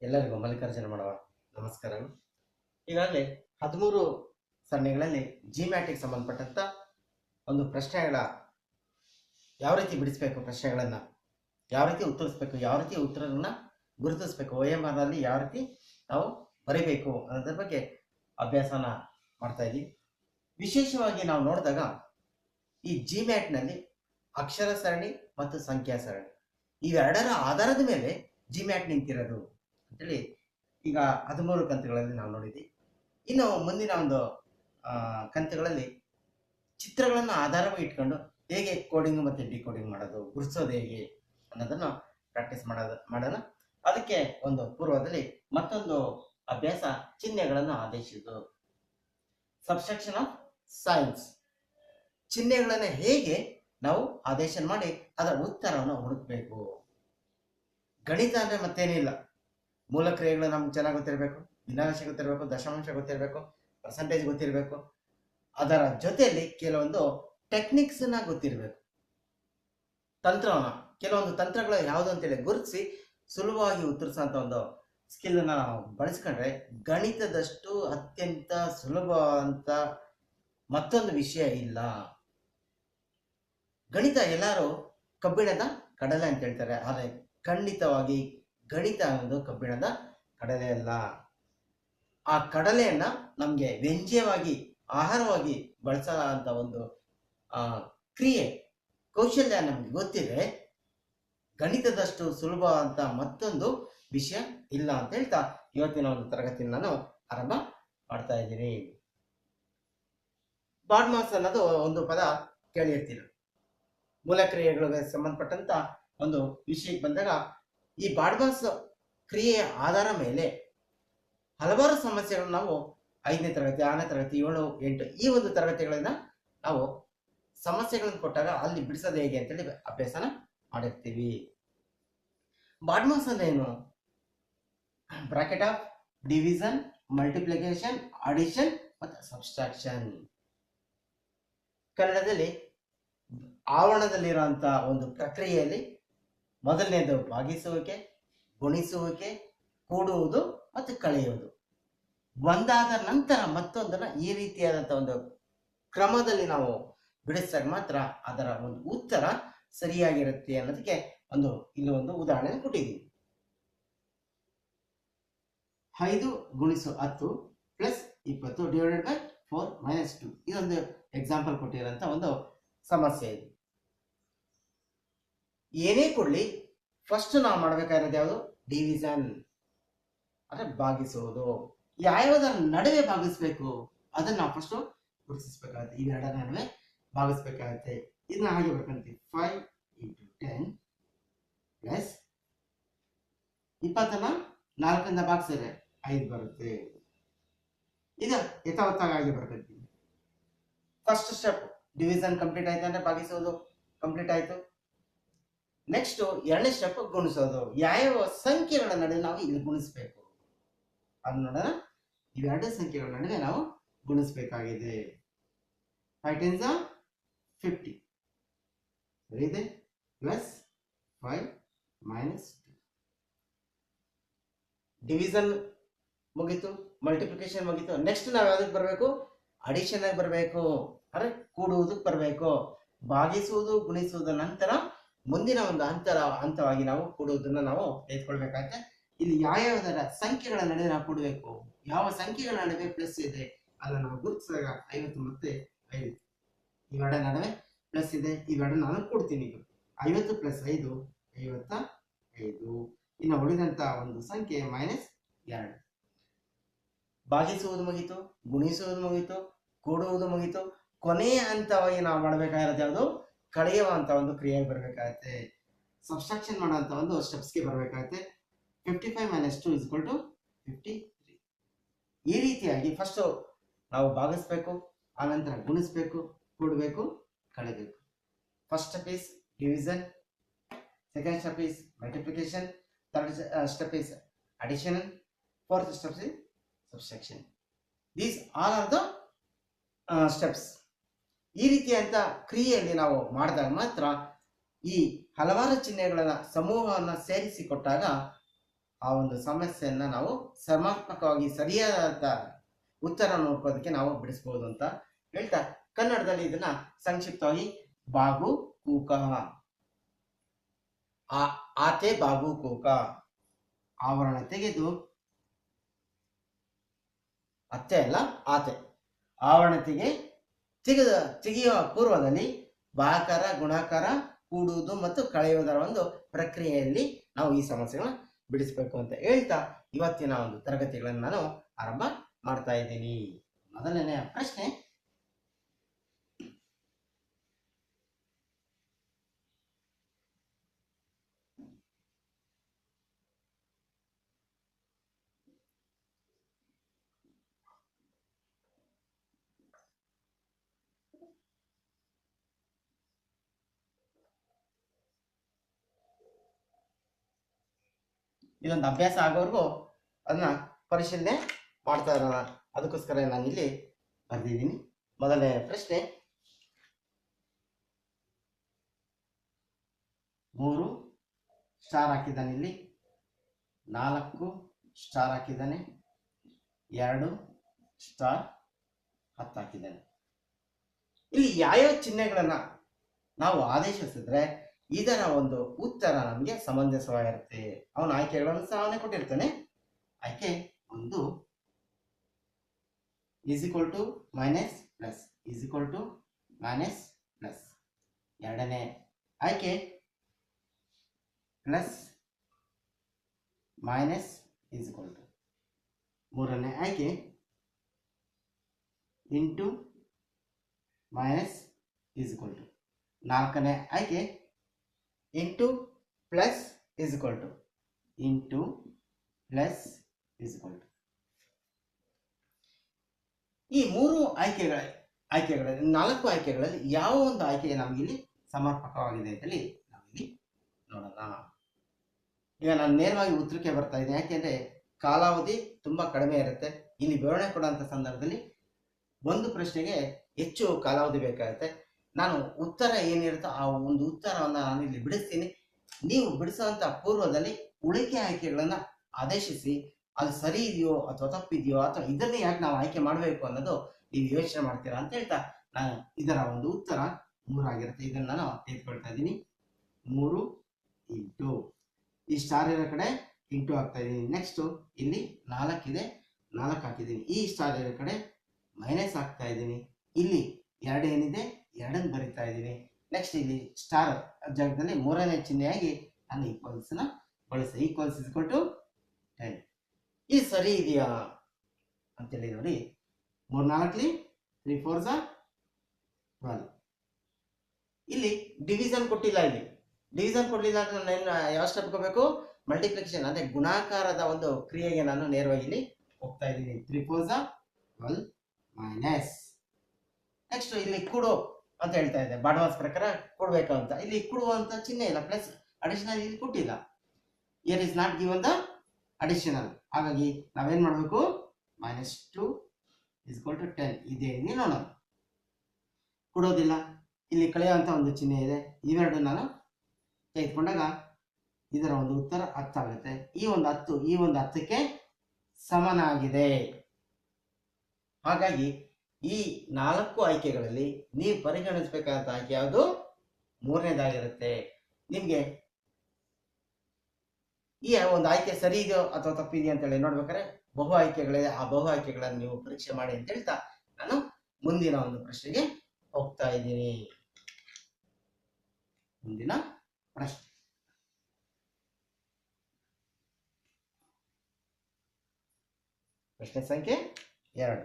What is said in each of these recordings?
ಎಲ್ಲರಿಗೂ ಮಲ್ಲಿಕಾರ್ಜುನ ಮಾಡುವ ನಮಸ್ಕಾರಗಳು. ಈಗಾಗಲೇ 13 ಸರಣಿಗಳಲ್ಲಿ ಜಿಮ್ಯಾಟಿಕ್ ಸಂಬಂಧಪಟ್ಟಂತ ಒಂದು ಪ್ರಶ್ನೆಗಳ ಯಾವ ರೀತಿ ಬಿಡಿಸಬೇಕು, ಪ್ರಶ್ನೆಗಳನ್ನು ಯಾವ ರೀತಿ ಉತ್ತರಿಸಬೇಕು, ಯಾವ ರೀತಿ ಉತ್ತರಗಳನ್ನ ಗುರುತಿಸಬೇಕು, OMR ನಲ್ಲಿ ಯಾವ ರೀತಿ ನಾವು ಬರೀಬೇಕು ಅನ್ನೋದ್ರ ಬಗ್ಗೆ ಅಭ್ಯಾಸನ ಮಾಡ್ತಾ ಇದ್ದೀವಿ. ವಿಶೇಷವಾಗಿ ನಾವು ನೋಡಿದಾಗ ಈ ಜಿಮ್ಯಾಟ್ನಲ್ಲಿ ಅಕ್ಷರ ಸರಣಿ ಮತ್ತು ಸಂಖ್ಯಾ ಸರಣಿ ಇವೆರಡರ ಆಧಾರದ ಮೇಲೆ ಜಿಮ್ಯಾಟ್ ನಿಂತಿರೋದು ಅಂತೇಳಿ ಈಗ 13 ಕಂತುಗಳಲ್ಲಿ ನಾವು ನೋಡಿದ್ವಿ. ಇನ್ನು ಮುಂದಿನ ಒಂದು ಕಂತುಗಳಲ್ಲಿ ಚಿತ್ರಗಳನ್ನು ಆಧಾರವಾಗಿ ಇಟ್ಕೊಂಡು ಹೇಗೆ ಕೋಡಿಂಗ್ ಮತ್ತು ಡಿಕೋಡಿಂಗ್ ಮಾಡೋದು, ಗುರುತಿಸೋದು ಹೇಗೆ ಅನ್ನೋದನ್ನು ಪ್ರಾಕ್ಟೀಸ್ ಮಾಡೋಣ. ಅದಕ್ಕೆ ಒಂದು ಪೂರ್ವದಲ್ಲಿ ಮತ್ತೊಂದು ಅಭ್ಯಾಸ, ಚಿಹ್ನೆಗಳನ್ನು ಆದೇಶಿಸುವುದು. ಸಬ್ಸ್ಟ್ರಾಕ್ಷನ್ ಆಫ್ ಸೈನ್ಸ್, ಚಿಹ್ನೆಗಳನ್ನು ಹೇಗೆ ನಾವು ಆದೇಶ ಮಾಡಿ ಅದರ ಉತ್ತರವನ್ನು ಹುಡುಕಬೇಕು. ಗಣಿತ ಅಂದರೆ ಮತ್ತೇನಿಲ್ಲ, ಮೂಲ ಕ್ರಿಯೆಗಳು ನಮ್ಗೆ ಚೆನ್ನಾಗಿ ಗೊತ್ತಿರಬೇಕು, ಭಿನ್ನಾಂಶ ಗೊತ್ತಿರಬೇಕು, ದಶಮಾಂಶ ಗೊತ್ತಿರಬೇಕು, ಪರ್ಸೆಂಟೇಜ್ ಗೊತ್ತಿರಬೇಕು. ಅದರ ಜೊತೆಯಲ್ಲಿ ಕೆಲವೊಂದು ಟೆಕ್ನಿಕ್ಸ್ನ ಗೊತ್ತಿರಬೇಕು, ಕೆಲವೊಂದು ತಂತ್ರಗಳು ಯಾವುದು ಅಂತೇಳಿ ಗುರುತಿಸಿ ಸುಲಭವಾಗಿ ಉತ್ತರಿಸುವಂಥ ಒಂದು ಸ್ಕಿಲ್ನ ನಾವು ಬಳಸ್ಕೊಂಡ್ರೆ ಗಣಿತದಷ್ಟು ಅತ್ಯಂತ ಸುಲಭ ಅಂತ ಮತ್ತೊಂದು ವಿಷಯ ಇಲ್ಲ. ಗಣಿತ ಎಲ್ಲರೂ ಕಬ್ಬಿಣದ ಕಡಲೆ ಅಂತ ಹೇಳ್ತಾರೆ, ಆದರೆ ಖಂಡಿತವಾಗಿ ಗಣಿತ ಅನ್ನೋದು ಕಬ್ಬಿಣದ ಕಡಲೆ ಅಲ್ಲ. ಆ ಕಡಲೆಯನ್ನ ನಮಗೆ ವ್ಯಂಜ್ಯವಾಗಿ, ಆಹಾರವಾಗಿ ಬಳಸೋ ಅಂತ ಒಂದು ಕ್ರಿಯೆ, ಕೌಶಲ್ಯ ನಮಗೆ ಗೊತ್ತಿದ್ರೆ ಗಣಿತದಷ್ಟು ಸುಲಭ ಅಂತ ಮತ್ತೊಂದು ವಿಷಯ ಇಲ್ಲ ಅಂತ ಹೇಳ್ತಾ ಇವತ್ತಿನ ಒಂದು ತರಗತಿಯನ್ನು ನಾನು ಆರಂಭ ಮಾಡ್ತಾ ಇದ್ದೀನಿ. ಬಾಡ್ಮಾಸ್ ಅನ್ನೋದು ಒಂದು ಪದ ಕೇಳಿರ್ತೀರ. ಮೂಲ ಕ್ರಿಯೆಗಳಿಗೆ ಸಂಬಂಧಪಟ್ಟಂತ ಒಂದು ವಿಷಯಕ್ಕೆ ಬಂದಾಗ ಈ ಬಾಡ್ಮಾಸ್ ಕ್ರಿಯೆಯ ಆಧಾರ ಮೇಲೆ ಹಲವಾರು ಸಮಸ್ಯೆಗಳನ್ನು ನಾವು 5ನೇ ತರಗತಿ, 6ನೇ ತರಗತಿ, 7, 8 ಈ ಒಂದು ತರಗತಿಗಳನ್ನ ನಾವು ಸಮಸ್ಯೆಗಳನ್ನು ಕೊಟ್ಟಾಗ ಅಲ್ಲಿ ಬಿಡಿಸೋದು ಹೇಗೆ ಅಂತೇಳಿ ಅಭ್ಯಾಸನ ಮಾಡಿರ್ತೀವಿ. ಬಾಡ್ಮಾಸ್ ಅಂದ್ರೆ ಏನು? Bracket of division, multiplication, addition ಮತ್ತು ಸಬ್ಸ್ಟ್ರಾಕ್ಷನ್. ಕನ್ನಡದಲ್ಲಿ ಆವರಣದಲ್ಲಿರುವಂತಹ ಒಂದು ಪ್ರಕ್ರಿಯೆಯಲ್ಲಿ ಮೊದಲನೇದು ಭಾಗಿಸುವಿಕೆ, ಗುಣಿಸುವಿಕೆ, ಕೂಡುವುದು ಮತ್ತು ಕಳೆಯುವುದು. ಒಂದಾದ ನಂತರ ಮತ್ತೊಂದನ್ನ ಈ ರೀತಿಯಾದಂಥ ಒಂದು ಕ್ರಮದಲ್ಲಿ ನಾವು ಬಿಡಿಸಿದಾಗ ಮಾತ್ರ ಅದರ ಒಂದು ಉತ್ತರ ಸರಿಯಾಗಿರುತ್ತೆ ಅನ್ನೋದಕ್ಕೆ ಇಲ್ಲಿ ಒಂದು ಉದಾಹರಣೆ ಕೊಟ್ಟಿದ್ದೀವಿ. 5 ಗುಣಿಸು 10 ಪ್ಲಸ್ 20 ಡಿವೈಡೆಡ್ ಬೈ 4 ಮೈನಸ್ 2 ಇದೊಂದು ಎಕ್ಸಾಂಪಲ್ ಕೊಟ್ಟಿರೋಂಥ ಒಂದು ಸಮಸ್ಯೆ ಇದೆ. ಏನೇ ಕೊಡ್ಲಿ ಫಸ್ಟ್ ನಾವು ಮಾಡಬೇಕಾಗಿರೋದು ಯಾವುದು? ಡಿವಿಷನ್ ಅಂದ್ರೆ ಭಾಗಿಸುವುದು. ಯಾವ್ಯಾವುದರ ನಡುವೆ ಭಾಗಿಸ್ಬೇಕು ಅದನ್ನ ನಾವು ಫಸ್ಟ್ ಗುರುತಿಸಬೇಕಾಗುತ್ತೆ. ಇವೆರಡರ ನಡುವೆ ಭಾಗಿಸ್ಬೇಕಾಗುತ್ತೆ. ಇದನ್ನ ಹಾಗೆ ಬರ್ಕೊಂತೀವಿ. 5 × 10 ಪ್ಲಸ್ 20ನ್ನ 4ರಿಂದ ಭಾಗಿಸಿದ್ರೆ 5 ಬರುತ್ತೆ. ಇದು ಯಥಾವತ್ತಾಗಿ ಬರ್ಕೊಂತೀವಿ. ಫಸ್ಟ್ ಸ್ಟೆಪ್ ಡಿವಿಷನ್ ಕಂಪ್ಲೀಟ್ ಆಯ್ತು ಅಂದ್ರೆ ಭಾಗಿಸೋದು ಕಂಪ್ಲೀಟ್ ಆಯ್ತು. ನೆಕ್ಸ್ಟ್ 2ನೇ ಸ್ಟೆಪ್ ಗುಣಿಸೋದು. ಯಾವ ಸಂಖ್ಯೆಗಳ ನಡುವೆ ನಾವು ಇಲ್ಲಿ ಗುಣಿಸ್ಬೇಕು ಅದು ನೋಡೋಣ. ಇವೆರಡು ಸಂಖ್ಯೆಗಳ ನಡುವೆ ನಾವು ಗುಣಿಸಬೇಕಾಗಿದೆ. 5 × 10 50 ಇದೆ ಪ್ಲಸ್ 5 ಮೈನಸ್ 2. ಡಿವಿಷನ್ ಮುಗೀತು, ಮಲ್ಟಿಪ್ಲಿಕೇಶನ್ ಮುಗೀತು. ನೆಕ್ಸ್ಟ್ ನಾವು ಯಾವ್ದಕ್ಕೆ ಬರಬೇಕು? ಅಡಿಷನ್ ಆಗಿ ಬರಬೇಕು, ಅಂದ್ರೆ ಕೂಡುವುದಕ್ಕೆ ಬರಬೇಕು. ಭಾಗಿಸುವುದು, ಗುಣಿಸುವುದ ನಂತರ ಮುಂದಿನ ಒಂದು ಹಂತವಾಗಿ ನಾವು ಕೂಡುವುದನ್ನ ನಾವು ತೆಗೆದುಕೊಳ್ಬೇಕಾಗುತ್ತೆ. ಇಲ್ಲಿ ಯಾವ್ಯಾವುದರ ಸಂಖ್ಯೆಗಳ ನಡುವೆ ನಾವು ಕೂಡಬೇಕು, ಯಾವ ಸಂಖ್ಯೆಗಳ ನಡುವೆ ಪ್ಲಸ್ ಇದೆ ಅದನ್ನು ನಾವು ಗುರುತಿಸಿದಾಗ 50 ಮತ್ತೆ 5 ಇವೆರಡರ ನಡುವೆ ಪ್ಲಸ್ ಇದೆ. ಇವೆರಡು ನಾನು ಕೊಡ್ತೀನಿ. ಈಗ 50 ಪ್ಲಸ್ 5 55. ಇನ್ನು ಉಳಿದಂತ ಒಂದು ಸಂಖ್ಯೆ -2. ಭಾಗಿಸುವುದು ಮುಗೀತು, ಗುಣಿಸುವುದು ಮುಗೀತು, ಕೂಡುವುದು ಮುಗೀತು. ಕೊನೆಯ ಹಂತವಾಗಿ ನಾವು ಮಾಡಬೇಕಾಗಿರೋದು ಯಾವುದು? ಕಳೆಯುವಂತ ಒಂದು ಕ್ರಿಯೆಗೆ ಬರಬೇಕಾಗುತ್ತೆ. ಸಬ್ಸ್ಟ್ರಾಕ್ಷನ್ ಮಾಡುವಂತ ಒಂದು ಸ್ಟೆಪ್ಸ್ಗೆ ಬರಬೇಕಾಗುತ್ತೆ. 55 - 2 = 53. ಈ ರೀತಿಯಾಗಿ ಫಸ್ಟ್ ನಾವು ಭಾಗಿಸ್ಬೇಕು, ಆನಂತರ ಗುಣಿಸ್ಬೇಕು, ಕೂಡಬೇಕು, ಕಳೆಯಬೇಕು. First step is division, second step is multiplication, third step is addition, fourth step is subtraction. These all are the steps. ಈ ರೀತಿಯಂತ ಕ್ರಿಯೆಯಲ್ಲಿ ನಾವು ಮಾಡಿದಾಗ ಮಾತ್ರ ಈ ಹಲವಾರು ಚಿಹ್ನೆಗಳ ಸಮೂಹವನ್ನು ಸೇರಿಸಿ ಕೊಟ್ಟಾಗ ಆ ಒಂದು ಸಮಸ್ಯೆಯನ್ನ ನಾವು ಸಮರ್ಪಕವಾಗಿ ಸರಿಯಾದ ಉತ್ತರ ನೋಡ್ಕೋದಕ್ಕೆ ನಾವು ಬಿಡಿಸ್ಬೋದು ಅಂತ ಹೇಳ್ತಾ, ಕನ್ನಡದಲ್ಲಿ ಇದನ್ನ ಸಂಕ್ಷಿಪ್ತವಾಗಿ ಬಾಗು ಕೂಕ, ಆತೆ ಬಾಗು ಕೂಕ, ಆವರಣ ತೆಗೆದು, ಅತ್ತೆ ಅಲ್ಲ ಆತೆ, ಆವರಣ ತೆಗೆಯುವ ಪೂರ್ವದಲ್ಲಿ ಬಾಕಾರ ಗುಣಾಕಾರ ಕೂಡುವುದು ಮತ್ತು ಕಳೆಯುವುದರ ಒಂದು ಪ್ರಕ್ರಿಯೆಯಲ್ಲಿ ನಾವು ಈ ಸಮಸ್ಯೆಗಳನ್ನ ಬಿಡಿಸಬೇಕು ಅಂತ ಹೇಳ್ತಾ ಇವತ್ತಿನ ಒಂದು ತರಗತಿಗಳನ್ನು ನಾನು ಆರಂಭ ಮಾಡ್ತಾ ಇದ್ದೀನಿ. ಮೊದಲನೆಯ ಪ್ರಶ್ನೆ, ಇದೊಂದು ಅಭ್ಯಾಸ ಆಗೋವರೆಗೂ ಅದನ್ನ ಪರಿಶೀಲನೆ ಮಾಡ್ತಾ ಇರೋಣ. ಅದಕ್ಕೋಸ್ಕರ ನಾನು ಇಲ್ಲಿ ಬರ್ದಿದ್ದೀನಿ. ಮೊದಲನೇ ಪ್ರಶ್ನೆ, 3 ಸ್ಟಾರ್ ಹಾಕಿದ್ದಾನೆ, ಇಲ್ಲಿ 4 ಸ್ಟಾರ್ ಹಾಕಿದ್ದಾನೆ, 2 ಸ್ಟಾರ್ 10 ಹಾಕಿದ್ದಾನೆ. ಇಲ್ಲಿ ಯಾವ್ಯಾವ ಚಿಹ್ನೆಗಳನ್ನ ನಾವು ಆದೇಶಿಸಿದ್ರೆ ಇದರ ಒಂದು ಉತ್ತರ ನಮಗೆ ಸಮಂಜಸವಾಗಿರುತ್ತೆ. ಅವನ ಆಯ್ಕೆಗಳನ್ನು ಸಹ ಅವನೇ ಕೊಟ್ಟಿರ್ತಾನೆ. ಆಯ್ಕೆ 1 is equal to minus plus, is equal to minus plus. ಎರಡನೇ ಆಯ್ಕೆ plus minus is equal to. ಮೂರನೇ ಆಯ್ಕೆ into minus is equal to. ನಾಲ್ಕನೇ ಆಯ್ಕೆ into plus is equal to, into plus is equal to. ಈ 3 ಆಯ್ಕೆಗಳಲ್ಲಿ 4 ಆಯ್ಕೆಗಳಲ್ಲಿ ಯಾವ ಒಂದು ಆಯ್ಕೆ ನಮಗಿಲ್ಲಿ ಸಮರ್ಪಕವಾಗಿದೆ ಅಂತೇಳಿ ನಾವಿಲ್ಲಿ ನೋಡೋಣ. ಈಗ ನಾನು ನೇರವಾಗಿ ಉತ್ತರಕ್ಕೆ ಬರ್ತಾ ಇದ್ದೀನಿ. ಯಾಕೆಂದ್ರೆ ಕಾಲಾವಧಿ ತುಂಬಾ ಕಡಿಮೆ ಇರುತ್ತೆ. ಇಲ್ಲಿ ವಿವರಣೆ ಕೊಡುವಂತ ಸಂದರ್ಭದಲ್ಲಿ ಒಂದು ಪ್ರಶ್ನೆಗೆ ಹೆಚ್ಚು ಕಾಲಾವಧಿ ಬೇಕಾಗುತ್ತೆ. ನಾನು ಉತ್ತರ ಏನಿರುತ್ತೋ ಆ ಒಂದು ಉತ್ತರವನ್ನು ನಾನು ಇಲ್ಲಿ ಬಿಡಿಸ್ತೀನಿ. ನೀವು ಬಿಡಿಸುವಂತ ಪೂರ್ವದಲ್ಲಿ ಉಳಿಕೆ ಆಯ್ಕೆಗಳನ್ನ ಆದೇಶಿಸಿ ಅದು ಸರಿ ಇದೆಯೋ ಅಥವಾ ತಪ್ಪಿದೆಯೋ ಅಥವಾ ಇದನ್ನೇ ಯಾಕೆ ನಾವು ಆಯ್ಕೆ ಮಾಡಬೇಕು ಅನ್ನೋದು ನೀವು ಯೋಚನೆ ಮಾಡ್ತೀರಾ ಅಂತ ಹೇಳ್ತಾ ನಾನು ಇದರ ಒಂದು ಉತ್ತರ 3 ಆಗಿರುತ್ತೆ. ಇದನ್ನ ನಾನು ತೆಗೆದುಕೊಳ್ತಾ ಇದ್ದೀನಿ. 3 ಇಂಟು ಈ ಸ್ಟಾರ್ ಇರೋ ಕಡೆ ಇಂಟು ಹಾಕ್ತಾ ಇದ್ದೀನಿ. ನೆಕ್ಸ್ಟ್ ಇಲ್ಲಿ 4 ಇದೆ, 4 ಹಾಕಿದ್ದೀನಿ. ಈ ಸ್ಟಾರ್ ಇರೋ ಕಡೆ ಮೈನಸ್ ಹಾಕ್ತಾ ಇದ್ದೀನಿ. ಇಲ್ಲಿ 2 ಏನಿದೆ 2 ಬರಿತಾ ಇದ್ದೀನಿ. ನೆಕ್ಸ್ಟ್ ಇಲ್ಲಿ ಸ್ಟಾರ್ ಜಾಗದಲ್ಲಿ 3ನೇ ಚಿಹ್ನೆಯಾಗಿ ನಾನು ಈಕ್ವಲ್ಸ್ ನ ಬಳಸಿ, ಈಕ್ವಲ್ಸ್ ಇಸ್ ಈಕ್ವಲ್ ಟು 10. ಈ ಸರಿ ಇದೆಯಾ ಅಂತೇಳಿ ನೋಡಿ. 3 4 3 4 12. ಇಲ್ಲಿ ಡಿವಿಷನ್ ಕೊಟ್ಟಿಲ್ಲ. ಇಲ್ಲಿ ಡಿವಿಷನ್ ಕೊಡಲಿಲ್ಲ ಅಂದ್ರೆ ನಾನು ಯಾವ ಸ್ಟೆಪ್ ಹೋಗಬೇಕು? ಮಲ್ಟಿಪ್ಲಿಕೇಶನ್ ಅಂದ್ರೆ ಗುಣಾಕಾರದ ಒಂದು ಕ್ರಿಯೆಗೆ ನಾನು ನೇರವಾಗಿ ಇಲ್ಲಿ ಹೋಗ್ತಾ ಇದ್ದೀನಿ. 3 4 12 ಮೈನಸ್. ನೆಕ್ಸ್ಟ್ ಇಲ್ಲಿ ಕೂಡು ಅಂತ ಹೇಳ್ತಾ ಇದೆ. ಬಾಡ್ವಾಸ್ ಪ್ರಕಾರ ಕೊಡ್ಬೇಕು ಅಂತ. ಇಲ್ಲಿ ಕೊಡುವಂತ ಚಿಹ್ನೆ ಇಲ್ಲ, ಪ್ಲಸ್ ಅಡಿಷನಲ್ ಇಲ್ಲಿ ಕೊಟ್ಟಿಲ್ಲ. Year is not given the additional. ಹಾಗಾಗಿ ನಾವೇನ್ ಮಾಡಬೇಕು? -2 ಇಸ್ ಈಕ್ವಲ್ ಟು 10 ಇದೆ ನೋಡೋಣ. ಕೊಡೋದಿಲ್ಲ. ಇಲ್ಲಿ ಕಳೆಯುವಂತ ಒಂದು ಚಿಹ್ನೆ ಇದೆ. ಇವೆರಡು ನಾನು ತೆಗೆದುಕೊಂಡಾಗ ಇದರ ಒಂದು ಉತ್ತರ 10 ಆಗುತ್ತೆ. ಈ ಒಂದು 10ಕ್ಕೆ ಸಮನಾಗಿದೆ. ಹಾಗಾಗಿ ಈ 4 ಆಯ್ಕೆಗಳಲ್ಲಿ ನೀವು ಪರಿಗಣಿಸಬೇಕಾದ ಆಯ್ಕೆ ಯಾವುದು? 3ನೇದಾಗಿರುತ್ತೆ. ನಿಮ್ಗೆ ಈ ಒಂದು ಆಯ್ಕೆ ಸರಿ ಇದೆಯೋ ಅಥವಾ ತಪ್ಪಿದೆಯೋ ಅಂತೇಳಿ ನೋಡ್ಬೇಕಾದ್ರೆ ಬಹು ಆಯ್ಕೆಗಳಿದೆ. ಆ ಬಹು ಆಯ್ಕೆಗಳನ್ನು ನೀವು ಪರೀಕ್ಷೆ ಮಾಡಿ ಅಂತ ಹೇಳ್ತಾ ನಾನು ಮುಂದಿನ ಒಂದು ಪ್ರಶ್ನೆಗೆ ಹೋಗ್ತಾ ಇದ್ದೀನಿ. ಮುಂದಿನ ಪ್ರಶ್ನೆ, ಪ್ರಶ್ನೆ ಸಂಖ್ಯೆ 2.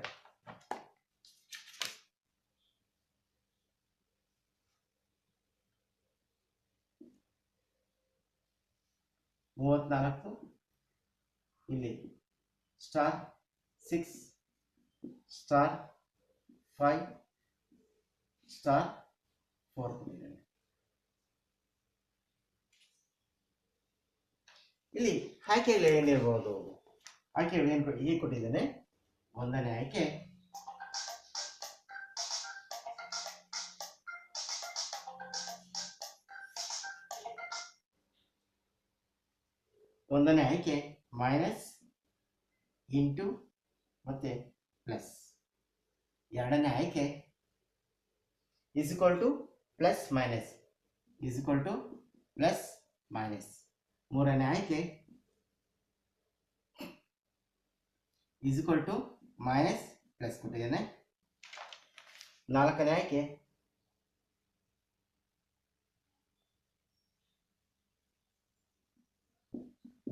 34 ಇಲ್ಲಿ ಸ್ಟಾರ್ 6 ಸ್ಟಾರ್ 5 ಸ್ಟಾರ್ 4 ಕೊಟ್ಟಿದ್ದೇನೆ. ಇಲ್ಲಿ ಆಯ್ಕೆಗಳು ಏನಿರ್ಬೋದು? ಆಯ್ಕೆಗಳು ಏನು ಹೀಗೆ ಕೊಟ್ಟಿದ್ದೇನೆ. 1ನೇ ಆಯ್ಕೆ ಒಂದನೇ ಆಯ್ಕೆ ಮೈನಸ್ ಇಂಟು ಮತ್ತೆ ಪ್ಲಸ್. ಎರಡನೇ ಆಯ್ಕೆ is equal to plus minus is equal to plus minus. ಮೂರನೇ ಆಯ್ಕೆ is equal to minus plus ಕೊಟ್ಟಿದ್ದೇನೆ. ನಾಲ್ಕನೇ ಆಯ್ಕೆ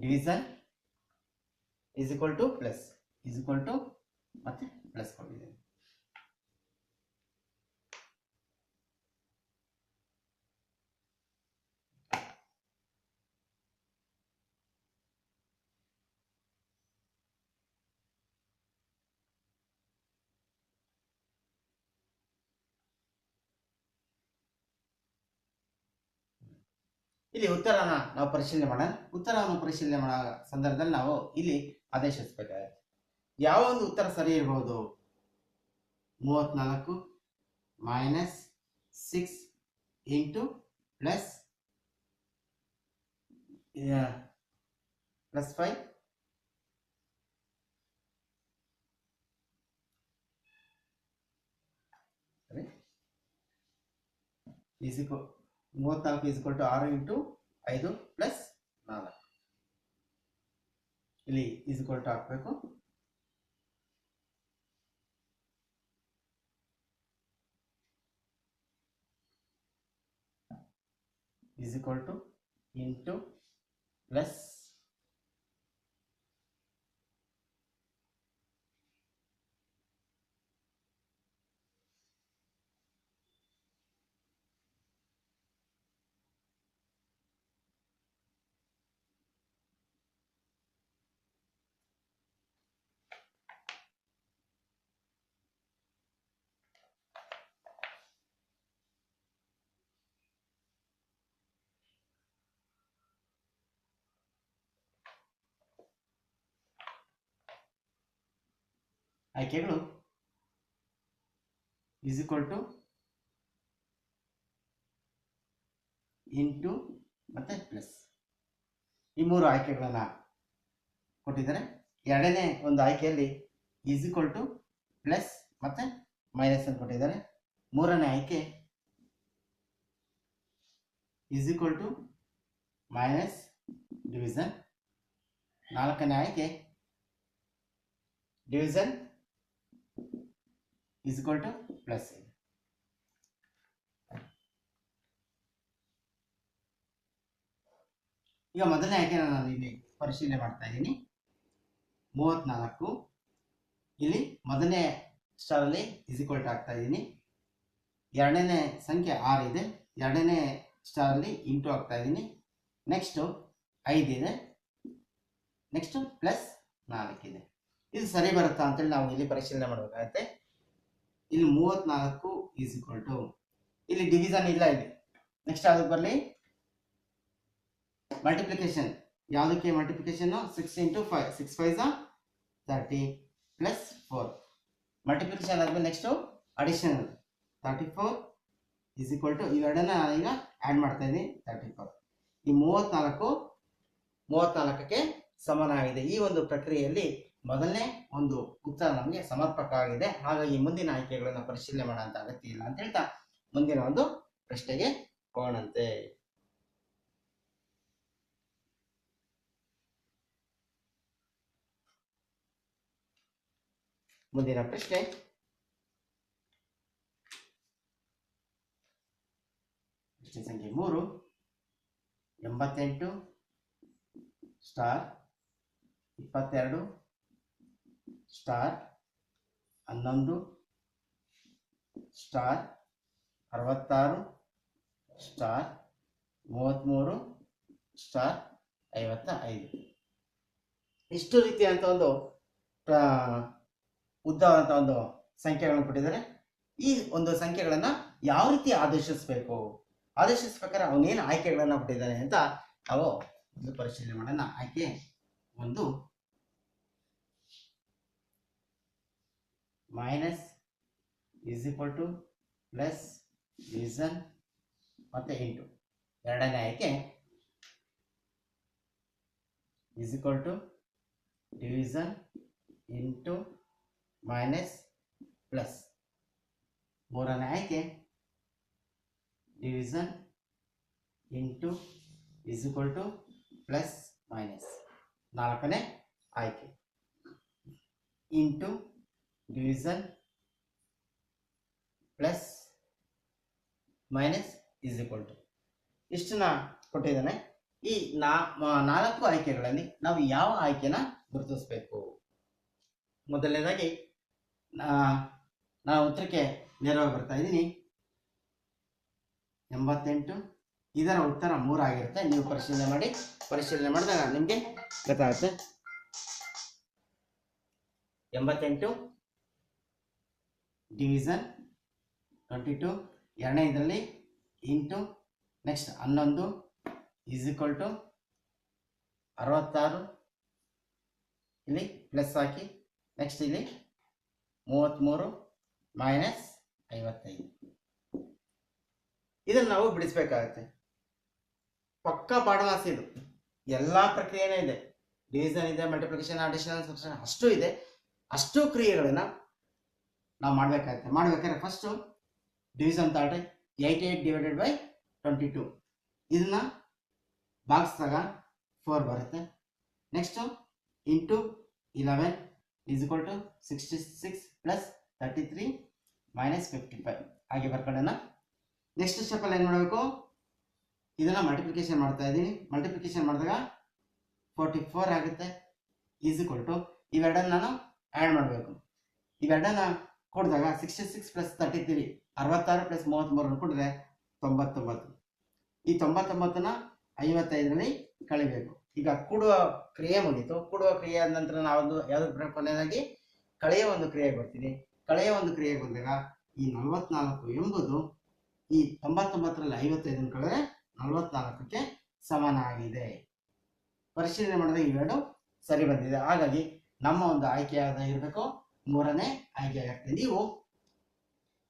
division is equal to plus is equal to ಮತ್ತೆ ಪ್ಲಸ್ ಕೊಟ್ಟಿದ್ದೇನೆ. ಇಲ್ಲಿ ಉತ್ತರನ ನಾವು ಪರಿಶೀಲನೆ ಮಾಡೋಣ. ಉತ್ತರವನ್ನು ಪರಿಶೀಲನೆ ಮಾಡೋ ಸಂದರ್ಭದಲ್ಲಿ ನಾವು ಇಲ್ಲಿ ಆದೇಶಿಸಬೇಕಾಗುತ್ತೆ. ಯಾವ ಒಂದು ಉತ್ತರ ಸರಿ ಇರಬಹುದು? 34 minus 6 into plus 5 34 is equal to 6 into 5 plus 4. ಇಲ್ಲಿ is equal to ಹಾಕಬೇಕು. is equal to into plus ಆಯ್ಕೆಗಳು is equal to ಇಂಟು ಮತ್ತೆ ಪ್ಲಸ್. ಈ ಮೂರು ಆಯ್ಕೆಗಳನ್ನ ಕೊಟ್ಟಿದ್ದಾರೆ. ಎರಡನೇ ಒಂದು ಆಯ್ಕೆಯಲ್ಲಿ is equal to ಪ್ಲಸ್ ಮತ್ತೆ ಮೈನಸ್ ಅಂತ ಕೊಟ್ಟಿದ್ದಾರೆ. ಮೂರನೇ ಆಯ್ಕೆ is equal to minus division. ನಾಲ್ಕನೇ ಆಯ್ಕೆ division is equal to plus. ಈಗ ಮೊದಲನೇ ಆಯ್ಕೆನ ನಾನು ಇಲ್ಲಿ ಪರಿಶೀಲನೆ ಮಾಡ್ತಾ ಇದ್ದೀನಿ. 34 ಇಲ್ಲಿ ಮೊದಲನೇ ಸ್ಟಾರ್ ಅಲ್ಲಿ is equal to ಹಾಕ್ತಾ ಇದ್ದೀನಿ. ಎರಡನೇ ಸಂಖ್ಯೆ 6 ಇದೆ, ಎರಡನೇ ಸ್ಟಾರ್ ಅಲ್ಲಿ ಇಂಟು ಹಾಕ್ತಾ ಇದ್ದೀನಿ. ನೆಕ್ಸ್ಟ್ 5 ಇದೆ, ನೆಕ್ಸ್ಟ್ ಪ್ಲಸ್ 4 ಇದೆ. ಇದು ಸರಿ ಬರುತ್ತಾ ಅಂತೇಳಿ ನಾವು ಇಲ್ಲಿ ಪರಿಶೀಲನೆ ಮಾಡಬೇಕಾಗುತ್ತೆ. ಇಲ್ಲಿ 34 is equal to ಇಲ್ಲಿ ಡಿವಿಷನ್ ಇಲ್ಲ. ಇಲ್ಲಿ ನೆಕ್ಸ್ಟ್ ಅದಕ್ಕೆ ಬರಲಿ ಮಲ್ಟಿಪ್ಲಿಕೇಶನ್. ಯಾವುದಕ್ಕೆ ಮಲ್ಟಿಪ್ಲಿಕೇಶನ್? 6 into 5 6 5 30 plus 4. ಮಲ್ಟಿಪ್ಲಿಕೇಶನ್ ಆದ್ಮೇಲೆ next addition 34 is equal to ಇವೆರಡನ್ನ ಈಗ ಆ್ಯಡ್ ಮಾಡ್ತಾ ಇದ್ದೀನಿ 34. ಈ 34ಕ್ಕೆ ಸಮಾನವಾಗಿದೆ. ಈ ಒಂದು ಪ್ರಕ್ರಿಯೆಯಲ್ಲಿ ಮೊದಲನೇ ಒಂದು ಉತ್ತರ ನಮಗೆ ಸಮರ್ಪಕ ಆಗಿದೆ. ಹಾಗಾಗಿ ಮುಂದಿನ ಆಯ್ಕೆಗಳನ್ನು ಪರಿಶೀಲನೆ ಮಾಡೋ ಅಂತ ಅಗತ್ಯ ಇಲ್ಲ ಅಂತ ಹೇಳ್ತಾ ಮುಂದಿನ ಒಂದು ಪ್ರಶ್ನೆಗೆ ಹೋಗೋಣಂತೆ. ಮುಂದಿನ ಪ್ರಶ್ನೆ ಸಂಖ್ಯೆ 3. 88 star 22 star 11 star 66 star 33 star 55. ಇಷ್ಟು ರೀತಿಯಂತ ಒಂದು ಉದ್ದವಾದಂಥ ಒಂದು ಸಂಖ್ಯೆಗಳನ್ನು ಕೊಟ್ಟಿದ್ದಾರೆ. ಈ ಒಂದು ಸಂಖ್ಯೆಗಳನ್ನ ಯಾವ ರೀತಿ ಆದೇಶಿಸಬೇಕು, ಆದೇಶಿಸಬೇಕಾದ್ರೆ ಅವನೇನು ಆಯ್ಕೆಗಳನ್ನ ಕೊಟ್ಟಿದ್ದಾನೆ ಅಂತ ನಾವು ಒಂದು ಪರಿಶೀಲನೆ ಮಾಡೋಣ. ಆಯ್ಕೆ 1 minus is equal to plus division ಮತ್ತೆ ಇಂಟು. ಎರಡನೇ ಆಯ್ಕೆ is equal to division into minus plus. ಮೂರನೇ ಆಯ್ಕೆ division into is equal to plus minus. ನಾಲ್ಕನೇ ಆಯ್ಕೆ into division plus minus is equal to. ಇಷ್ಟನ್ನ ಕೊಟ್ಟಿದ್ದಾನೆ. ಈ ನಾಲ್ಕು ಆಯ್ಕೆಗಳಲ್ಲಿ ನಾವು ಯಾವ ಆಯ್ಕೆನ ಗುರುತಿಸಬೇಕು? ಮೊದಲನೇದಾಗಿ ನಾನು ಉತ್ತರಕ್ಕೆ ನೇರವಾಗಿ ಬರ್ತಾ ಇದ್ದೀನಿ. 88. ಇದರ ಉತ್ತರ 3 ಆಗಿರುತ್ತೆ. ನೀವು ಪರಿಶೀಲನೆ ಮಾಡಿದಾಗ ನಿಮಗೆ ಗೊತ್ತಾಗುತ್ತೆ. 88 ಡಿವಿಷನ್ 22 ಎರಡನೇ ಇದರಲ್ಲಿ into next 11 is equal to 66. ಇಲ್ಲಿ ಪ್ಲಸ್ ಹಾಕಿ ನೆಕ್ಸ್ಟ್ ಇಲ್ಲಿ 33 ಮೈನಸ್ 55. ಇದನ್ನು ನಾವು ಬಿಡಿಸ್ಬೇಕಾಗತ್ತೆ. ಪಕ್ಕಾ ಪಾಠವಾಸಿ ಇದು. ಎಲ್ಲ ಪ್ರಕ್ರಿಯೆನೇ ಇದೆ. ಡಿವಿಷನ್ ಇದೆ, ಮಲ್ಟಿಪ್ಲಿಕೇಶನ್, ಅಡಿಷನ್, ಸಬ್ಟ್ರಾಕ್ಷನ್ ಅಷ್ಟು ಇದೆ. ಅಷ್ಟು ಕ್ರಿಯೆಗಳನ್ನ ನಾವು ಮಾಡ್ಬೇಕಾದ್ರೆ ಫಸ್ಟು ಡಿವಿಷನ್ ತಾಳ್ರಿ 88 ಡಿವೈಡೆಡ್ ಬೈ 22. ಇದನ್ನ ಭಾಗಿಸಿದಾಗ 4 ಬರುತ್ತೆ. Next into 11 is equal to 66 plus 33 minus 55 ಹಾಗೆ ಬರ್ಕೊಳ್ಳೋಣ. ನೆಕ್ಸ್ಟ್ ಸ್ಟೆಪ್ಪಲ್ಲಿ ಏನು ಮಾಡಬೇಕು? ಇದನ್ನ ಮಲ್ಟಿಪ್ಲಿಕೇಶನ್ ಮಾಡ್ತಾ ಇದ್ದೀನಿ. ಮಲ್ಟಿಪ್ಲಿಕೇಶನ್ ಮಾಡಿದಾಗ 44 ಆಗುತ್ತೆ. ಈಸ್ ಈಕ್ವಲ್ ಟು ಇವೆರಡನ್ನು ನಾನು ಆ್ಯಡ್ ಮಾಡಬೇಕು. ಇವೆರಡನ್ನ ಕೊಡಿದಾಗ 66 ಪ್ಲಸ್ 33 66 ಪ್ಲಸ್ 33 ಕೊಡಿದ್ರೆ 99. ಈ 99ನ 55ರಲ್ಲಿ ಕಳಿಬೇಕು. ಈಗ ಕೂಡುವ ಕ್ರಿಯೆ ಮುಗೀತು. ಕೂಡುವ ಕ್ರಿಯೆ ಆದ ನಂತರ ನಾವು ಯಾವ್ದು ಕೊನೆಯದಾಗಿ ಕಳೆಯ ಒಂದು ಕ್ರಿಯೆಗೆ ಬರ್ತೀನಿ. ಕಳೆಯ ಒಂದು ಕ್ರಿಯೆಗೆ ಬಂದಾಗ ಈ 44 ಎಂಬುದು ಈ 99ರಲ್ಲಿ 55 ಕಳೆದ್ರೆ 44ಕ್ಕೆ ಸಮಾನ ಆಗಿದೆ. ಪರಿಶೀಲನೆ ಮಾಡಿದಾಗ ಇವೆರಡು ಸರಿ ಬಂದಿದೆ. ಹಾಗಾಗಿ ನಮ್ಮ ಒಂದು ಆಯ್ಕೆ ಯಾವ್ದು ಇರಬೇಕು? 3ನೇ ಆಯ್ಕೆ ಆಗ್ತದೆ. ನೀವು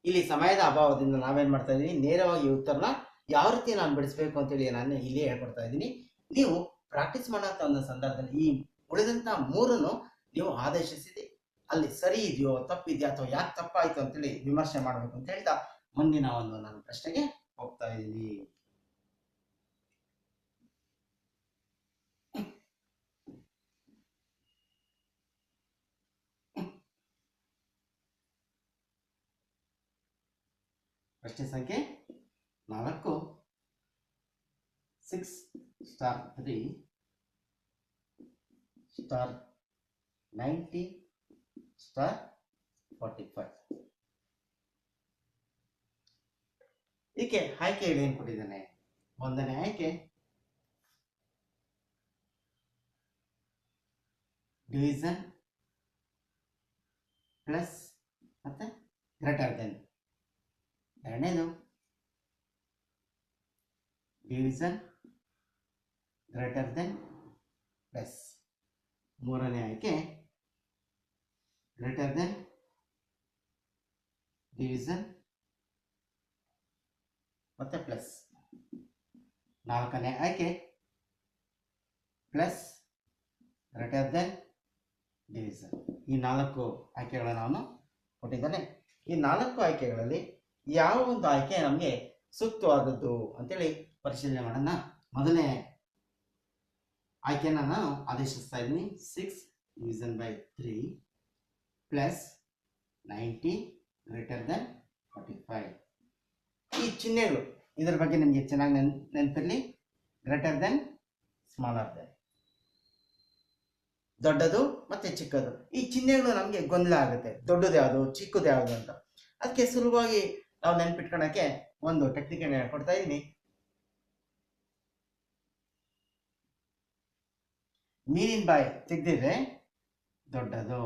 ಇಲ್ಲಿ ಸಮಯದ ಅಭಾವದಿಂದ ನಾವೇನ್ ಮಾಡ್ತಾ ಇದೀವಿ, ನೇರವಾಗಿ ಉತ್ತರನ ಯಾವ ರೀತಿ ನಾನು ಬಿಡಿಸ್ಬೇಕು ಅಂತೇಳಿ ನಾನು ಇಲ್ಲಿ ಹೇಳ್ಕೊಡ್ತಾ ಇದ್ದೀನಿ. ನೀವು ಪ್ರಾಕ್ಟೀಸ್ ಮಾಡೋಂಥ ಒಂದು ಸಂದರ್ಭದಲ್ಲಿ ಈ ಉಳಿದಂತ 3 ನೀವು ಆದೇಶಿಸಿದೆ ಅಲ್ಲಿ ಸರಿ ಇದೆಯೋ ತಪ್ಪಿದೆಯೋ ಅಥವಾ ಯಾಕೆ ತಪ್ಪಾಯ್ತು ಅಂತೇಳಿ ವಿಮರ್ಶೆ ಮಾಡಬೇಕು ಅಂತ ಹೇಳ್ತಾ ಮುಂದಿನ ಒಂದು ನಾನು ಪ್ರಶ್ನೆಗೆ ಹೋಗ್ತಾ ಇದ್ದೀನಿ. ಪ್ರಶ್ನೆ ಸಂಖ್ಯೆ 4. 6 ಸ್ಟಾರ್ 3 ಸ್ಟಾರ್ 90 ಸ್ಟಾರ್ 45. ಇದಕ್ಕೆ ಆಯ್ಕೆಗಳು ಏನು ಕೊಟ್ಟಿದ್ದಾನೆ? 1ನೇ ಆಯ್ಕೆ ಡಿವಿಷನ್ ಪ್ಲಸ್ ಮತ್ತೆ ಗ್ರೇಟರ್ ದೆನ್. ಎರಡನೇದು ಡಿವಿಷನ್ ಗ್ರೇಟರ್ ದೆನ್ ಪ್ಲಸ್. 3ನೇ ಆಯ್ಕೆ ಗ್ರೇಟರ್ ದೆನ್ ಡಿವಿಷನ್ ಮತ್ತೆ ಪ್ಲಸ್. 4ನೇ ಆಯ್ಕೆ ಪ್ಲಸ್ ಗ್ರೇಟರ್ ದೆನ್ ಡಿವಿಷನ್. ಈ 4 ಆಯ್ಕೆಗಳನ್ನು ಅವನು ಕೊಟ್ಟಿದ್ದಾನೆ. ಈ 4 ಆಯ್ಕೆಗಳಲ್ಲಿ ಯಾವ ಒಂದು ಆಯ್ಕೆ ನಮಗೆ ಸೂಕ್ತವಾದದ್ದು ಅಂತೇಳಿ ಪರಿಶೀಲನೆ ಮಾಡೋಣ. ಮೊದಲನೇ ಆಯ್ಕೆನ ನಾನು ಆದೇಶಿಸ್ತಾ ಇದ್ದೀನಿ. 6 division by 3 plus 90 greater than 45. ಈ ಚಿಹ್ನೆಗಳು ಇದರ ಬಗ್ಗೆ ನಿಮಗೆ ಚೆನ್ನಾಗಿ ನೆನಪಿರಲಿ. ಗ್ರೇಟರ್ ದೆನ್, ಸ್ಮಾಲರ್ ದೆನ್, ದೊಡ್ಡದು ಮತ್ತೆ ಚಿಕ್ಕದು. ಈ ಚಿಹ್ನೆಗಳು ನಮಗೆ ಗೊಂದಲ ಆಗುತ್ತೆ. ದೊಡ್ಡದು ಯಾವುದು, ಚಿಕ್ಕದು ಯಾವುದು ಅಂತ. ಅದಕ್ಕೆ ಸುಲಭವಾಗಿ ನಾವು ನೆನ್ಪಿಟ್ಕೊಳಕ್ಕೆ ಒಂದು ಟೆಕ್ನಿಕ್ ಕೊಡ್ತಾ ಇದ್ದೀನಿ. ಮೀನಿನ ಬಾಯಿ ತೆಗ್ದಿದ್ರೆ ದೊಡ್ಡದು,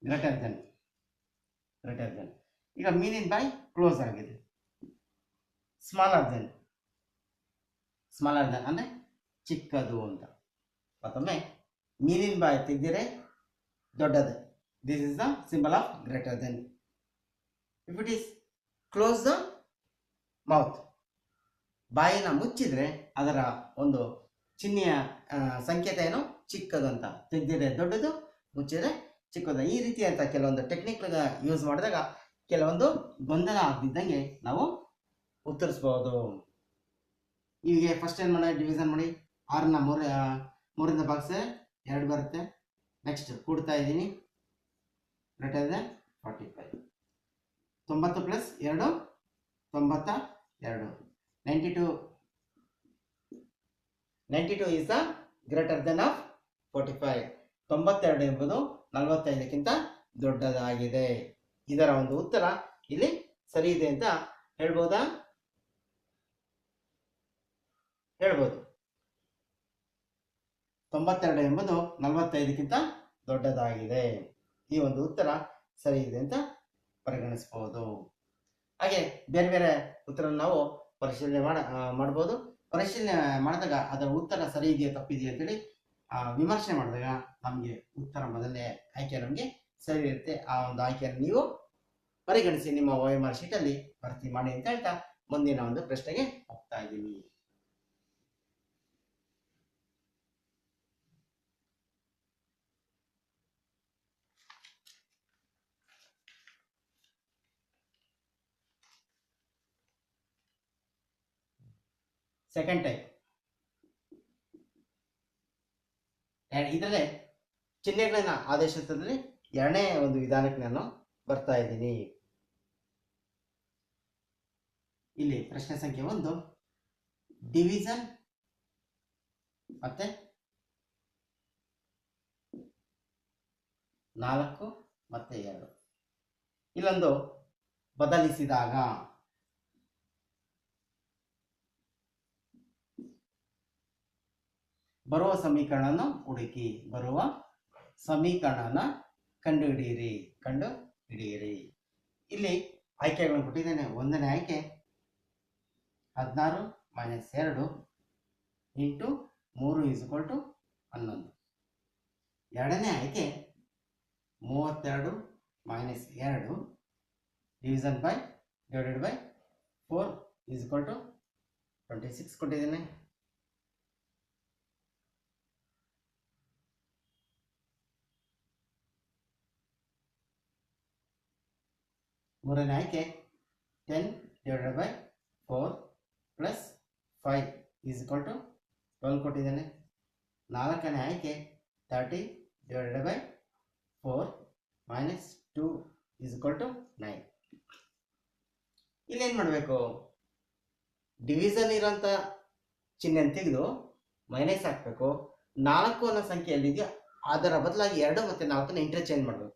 ಗ್ರೇಟರ್ ದೆನ್. ಈಗ ಮೀನಿನ ಬಾಯಿ ಕ್ಲೋಸ್ ಆಗಿದೆ, ಸ್ಮಾಲರ್ ದೆನ್ ಅಂದ್ರೆ ಚಿಕ್ಕದು ಅಂತ. ಮತ್ತೊಮ್ಮೆ ಮೀನಿನ ಬಾಯಿ ತೆಗ್ದಿರೆ ದೊಡ್ಡದು. This is the symbol of greater than. If it is close the mouth, ಬಾಯಿನ ಮುಚ್ಚಿದ್ರೆ ಅದರ ಒಂದು ಚಿಹ್ನೆಯ ಸಂಕೇತ ಏನು ಚಿಕ್ಕದು ಅಂತ, ತೆಗೆದಿದ್ರೆ ದೊಡ್ಡದು, ಮುಚ್ಚಿದ್ರೆ ಚಿಕ್ಕದು. ಈ ರೀತಿಯಂತ ಕೆಲವೊಂದು ಟೆಕ್ನಿಕ್ ಯೂಸ್ ಮಾಡಿದಾಗ ಕೆಲವೊಂದು ಗೊಂದಲ ಆಗದಿದ್ದಂಗೆ ನಾವು ಉತ್ತರಿಸ್ಬೋದು. ಹೀಗೆ ಫಸ್ಟ್ ಏನು ಮಾಡಿ ಡಿವಿಷನ್ ಮಾಡಿ 6ನ ಮೂರಿಂದ ಭಾಗಿಸಿದ್ರೆ 2 ಬರುತ್ತೆ. ನೆಕ್ಸ್ಟ್ ಕೂಡ್ತಾ ಇದ್ದೀನಿ, greater than 45. 90 plus 2 92. 92 is the greater than of 45. 92 ಎಂಬುದು 45ಕ್ಕಿಂತ ದೊಡ್ಡದಾಗಿದೆ. ಇದರ ಒಂದು ಉತ್ತರ ಇಲ್ಲಿ ಸರಿ ಇದೆ ಅಂತ ಹೇಳ್ಬೋದಾ? ಹೇಳ್ಬೋದು. 92 ಎಂಬುದು 45ಕ್ಕಿಂತ ದೊಡ್ಡದಾಗಿದೆ. ಈ ಒಂದು ಉತ್ತರ ಸರಿ ಇದೆ ಅಂತ ಪರಿಗಣಿಸಬಹುದು. ಹಾಗೆ ಬೇರೆ ಬೇರೆ ಉತ್ತರ ನಾವು ಪರಿಶೀಲನೆ ಮಾಡ್ಬೋದು. ಪರಿಶೀಲನೆ ಮಾಡಿದಾಗ ಅದರ ಉತ್ತರ ಸರಿ ಇದೆಯಾ ತಪ್ಪಿದೆಯಾ ಅಂತೇಳಿ ವಿಮರ್ಶೆ ಮಾಡಿದಾಗ ನಮಗೆ ಉತ್ತರ ಮೊದಲನೇ ಆಯ್ಕೆ ನಮಗೆ ಸರಿ ಇರುತ್ತೆ. ಆ ಒಂದು ಆಯ್ಕೆಯನ್ನು ನೀವು ಪರಿಗಣಿಸಿ ನಿಮ್ಮ OMR ಶೀಟಲ್ಲಿ ಭರ್ತಿ ಮಾಡಿ ಅಂತ ಹೇಳ್ತಾ ಮುಂದಿನ ಒಂದು ಪ್ರಶ್ನೆಗೆ ಹೋಗ್ತಾ ಇದ್ದೀನಿ. Second type. ಇದರಲ್ಲೇ ಚಿಹ್ನೆಗಳನ್ನ ಆದೇಶಿಸದಲ್ಲಿ ಎರಡನೇ ಒಂದು ವಿಧಾನಕ್ಕೆ ನಾನು ಬರ್ತಾ ಇದ್ದೀನಿ. ಇಲ್ಲಿ ಪ್ರಶ್ನೆ ಸಂಖ್ಯೆ 1 ಡಿವಿಷನ್ ಮತ್ತೆ 4 ಮತ್ತೆ 2. ಇಲ್ಲೊಂದು ಬದಲಿಸಿದಾಗ ಬರುವ ಸಮೀಕರಣನ ಹುಡುಕಿ, ಬರುವ ಸಮೀಕರಣನ ಕಂಡುಹಿಡಿಯಿರಿ. ಇಲ್ಲಿ ಆಯ್ಕೆಗಳನ್ನು ಕೊಟ್ಟಿದ್ದೇನೆ. 1ನೇ ಆಯ್ಕೆ 16 - 2 ಇಂಟು 3 = 11. 2ನೇ ಆಯ್ಕೆ 32 - 2 ಡಿವಿಷನ್ ಬೈ ಡಿವೈಡೆಡ್ ಬೈ 4 = 26 ಕೊಟ್ಟಿದ್ದೇನೆ. 3ನೇ ಆಯ್ಕೆ 10 ಡಿವೈಡೆಡ್ ಬೈ 4 ಪ್ಲಸ್ 5 = 12 ಕೊಟ್ಟಿದ್ದೇನೆ. 4ನೇ ಆಯ್ಕೆ 30 ಡಿವೈಡೆಡ್ ಬೈ 4 ಮೈನಸ್ 2 = 9. ಇಲ್ಲೇನು ಮಾಡಬೇಕು? ಡಿವಿಷನ್ ಇರೋಂಥ ಚಿಹ್ನೆ ತೆಗೆದು ಮೈನಸ್ ಹಾಕಬೇಕು. 4 ಅನ್ನೋ ಸಂಖ್ಯೆ ಎಲ್ಲಿದೆಯೋ ಅದರ ಬದಲಾಗಿ 2 ಮತ್ತು 4ನ ಇಂಟರ್ಚೇಂಜ್ ಮಾಡಬೇಕು.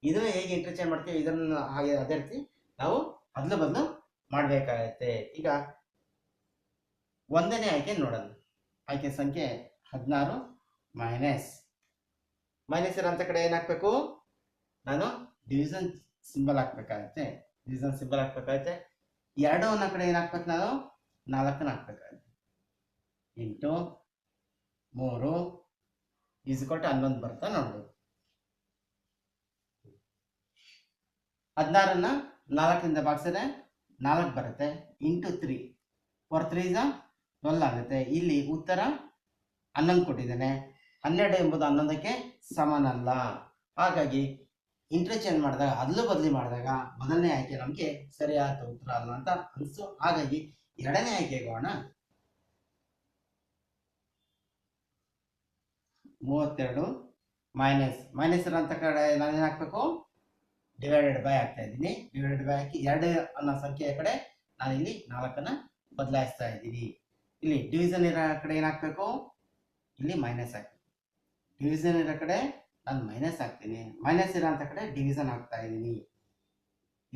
ಇದನ್ನು ಹೇಗೆ ಇಂಟರ್ಚೇಂಜ್ ಮಾಡ್ತೀವಿ ಇದನ್ನು ಹಾಗೆ ಅದೇ ರೀತಿ ನಾವು ಅದಲು ಬದಲು ಮಾಡಬೇಕಾಗತ್ತೆ. ಈಗ 1ನೇ ಆಯ್ಕೆ ನೋಡೋಣ. ಆಯ್ಕೆ ಸಂಖ್ಯೆ 16 ಮೈನಸ್ ಇರೋಂಥ ಕಡೆ ಏನು ಹಾಕಬೇಕು? ನಾನು ಡಿವಿಷನ್ ಸಿಂಬಲ್ ಹಾಕ್ಬೇಕಾಗತ್ತೆ. 2 ಅನ್ನೋ ಕಡೆ ಏನು ಹಾಕ್ಬೇಕು? ನಾನು 4ನ ಹಾಕ್ಬೇಕಾಗತ್ತೆ. ಇಂಟು 3 = 11 ಬರ್ತಾ ನೋಡ್ಬೋದು. 16ನ್ನ 4ರಿಂದ ಭಾಗಿಸಿದ್ರೆ 4 ಬರುತ್ತೆ. ಇಂಟು 3 4 3 12 ಆಗುತ್ತೆ. ಇಲ್ಲಿ ಉತ್ತರ 11 ಕೊಟ್ಟಿದ್ದೇನೆ. 12 ಎಂಬುದು 11ಕ್ಕೆ ಸಮನಲ್ಲ. ಹಾಗಾಗಿ ಇಂಟರ್ಚೇಂಜ್ ಮಾಡಿದಾಗ ಅದಲು ಬದಲಿ ಮಾಡಿದಾಗ ಮೊದಲನೇ ಆಯ್ಕೆ ನಮಗೆ ಸರಿಯಾದ ಉತ್ತರ ಅಲ್ಲ ಅಂತ ಅನಿಸ್ತು. ಹಾಗಾಗಿ 2ನೇ ಆಯ್ಕೆಗೆ ಹೋಗೋಣ. 32 ಮೈನಸ್ ಇರೋಂಥ ಕಡೆ ನಾನೇನು ಹಾಕಬೇಕು? ಡಿವೈಡೆಡ್ ಬೈ ಆಗ್ತಾ ಇದ್ದೀನಿ. ಡಿವೈಡೆಡ್ ಬೈ ಹಾಕಿ 2 ಅನ್ನೋ ಸಂಖ್ಯೆಯ ಕಡೆ ನಾನು ಇಲ್ಲಿ 4ನ್ನ ಬದಲಾಯಿಸ್ತಾ ಇದ್ದೀನಿ. ಇಲ್ಲಿ ಡಿವಿಷನ್ ಇರೋ ಕಡೆ ಏನು ಹಾಕಬೇಕು? ಇಲ್ಲಿ ಮೈನಸ್ ಹಾಕಿ. ಡಿವಿಷನ್ ಇರೋ ಕಡೆ ನಾನು ಮೈನಸ್ ಹಾಕ್ತೀನಿ. ಮೈನಸ್ ಇರೋಂಥ ಕಡೆ ಡಿವಿಷನ್ ಹಾಕ್ತಾ ಇದ್ದೀನಿ. =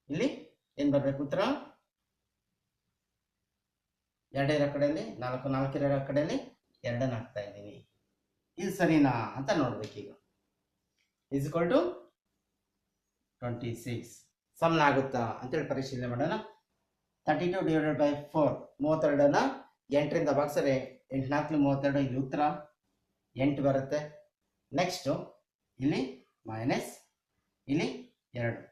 ಇಲ್ಲಿ ಏನು ಬರಬೇಕು ಉತ್ತರ? 2 ಇರೋ ಕಡೆಯಲ್ಲಿ 4, 4 ಇರೋ ಕಡೆಯಲ್ಲಿ 2ನ್ನ ಹಾಕ್ತಾ ಇದ್ದೀನಿ. ಇದು ಸರಿನಾ ಅಂತ ನೋಡ್ಬೇಕೀಗ. = 26 ಸಮನಾಗುತ್ತಾ ಅಂತೇಳಿ ಪರಿಶೀಲನೆ ಮಾಡೋಣ. 32 ಡಿವೈಡೆಡ್ ಬೈ 4 32ನ್ನ 8ರಿಂದ ಭಾಗಿಸಿದ್ರೆ 8 4 32. ಇಲ್ಲಿ ಉತ್ತರ 8 ಬರುತ್ತೆ. ನೆಕ್ಸ್ಟು ಇಲ್ಲಿ ಮೈನಸ್, ಇಲ್ಲಿ 2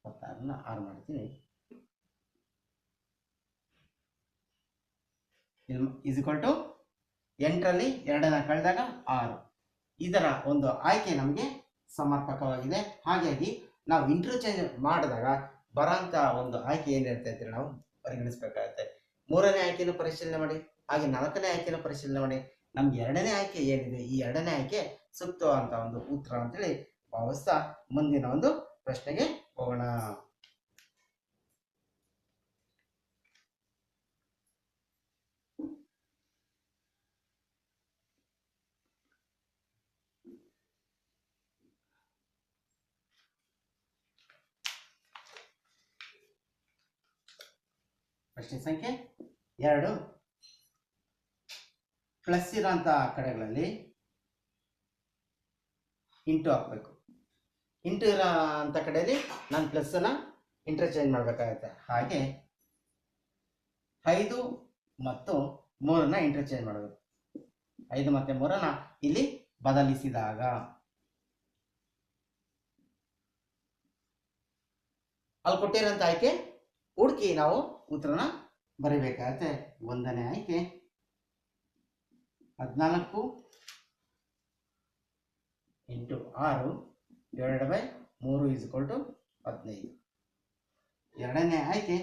26ನ್ನ 6 ಮಾಡ್ತೀನಿ. ಇಸ್ ಈಕ್ವಲ್ ಟು 8ರಲ್ಲಿ 2ನ್ನ ಕಳೆದಾಗ 6. ಇದರ ಒಂದು ಆಯ್ಕೆ ನಮಗೆ ಸಮರ್ಪಕವಾಗಿದೆ. ಹಾಗಾಗಿ ನಾವು ಇಂಟರ್ಚೇಂಜ್ ಮಾಡಿದಾಗ ಬರೋಂಥ ಒಂದು ಆಯ್ಕೆ ಏನಿರುತ್ತೆ ಅಂತ ನಾವು ಪರಿಗಣಿಸಬೇಕಾಗುತ್ತೆ. 3ನೇ ಆಯ್ಕೆಯನ್ನು ಪರಿಶೀಲನೆ ಮಾಡಿ, ಹಾಗೆ 4ನೇ ಆಯ್ಕೆಯನ್ನು ಪರಿಶೀಲನೆ ಮಾಡಿ. ನಮ್ಗೆ 2ನೇ ಆಯ್ಕೆ ಏನಿದೆ, ಈ 2ನೇ ಆಯ್ಕೆ ಸೂಕ್ತವಾದಂಥ ಒಂದು ಉತ್ತರ ಅಂತೇಳಿ ಭಾವಿಸ್ತಾ ಮುಂದಿನ ಒಂದು ಪ್ರಶ್ನೆಗೆ ಹೋಗೋಣ. ಪ್ರಶ್ನೆ ಸಂಖ್ಯೆ 2. ಪ್ಲಸ್ ಇರೋಂಥ ಕಡೆಗಳಲ್ಲಿ ಇಂಟು ಹಾಕಬೇಕು. ಇಂಟು ಇರೋ ಅಂಥ ಕಡೆಯಲ್ಲಿ ನಾನು ಪ್ಲಸ್ಸನ್ನು ಇಂಟರ್ಚೇಂಜ್ ಮಾಡಬೇಕಾಗುತ್ತೆ. ಹಾಗೆ 5 ಮತ್ತು 3ನ್ನ ಇಂಟರ್ಚೇಂಜ್ ಮಾಡಬೇಕು. 5 ಮತ್ತು 3ನ್ನ ಇಲ್ಲಿ ಬದಲಿಸಿದಾಗ ಅಲ್ಲಿ ಕೊಟ್ಟಿರೋಂಥ ಆಯ್ಕೆ ಹುಡುಕಿ ನಾವು ಉತ್ತರನ ಬರೀಬೇಕಾಗತ್ತೆ. 1ನೇ ಆಯ್ಕೆ 14 ಇಂಟು 6 /3 = 15. 2ನೇ ಆಯ್ಕೆ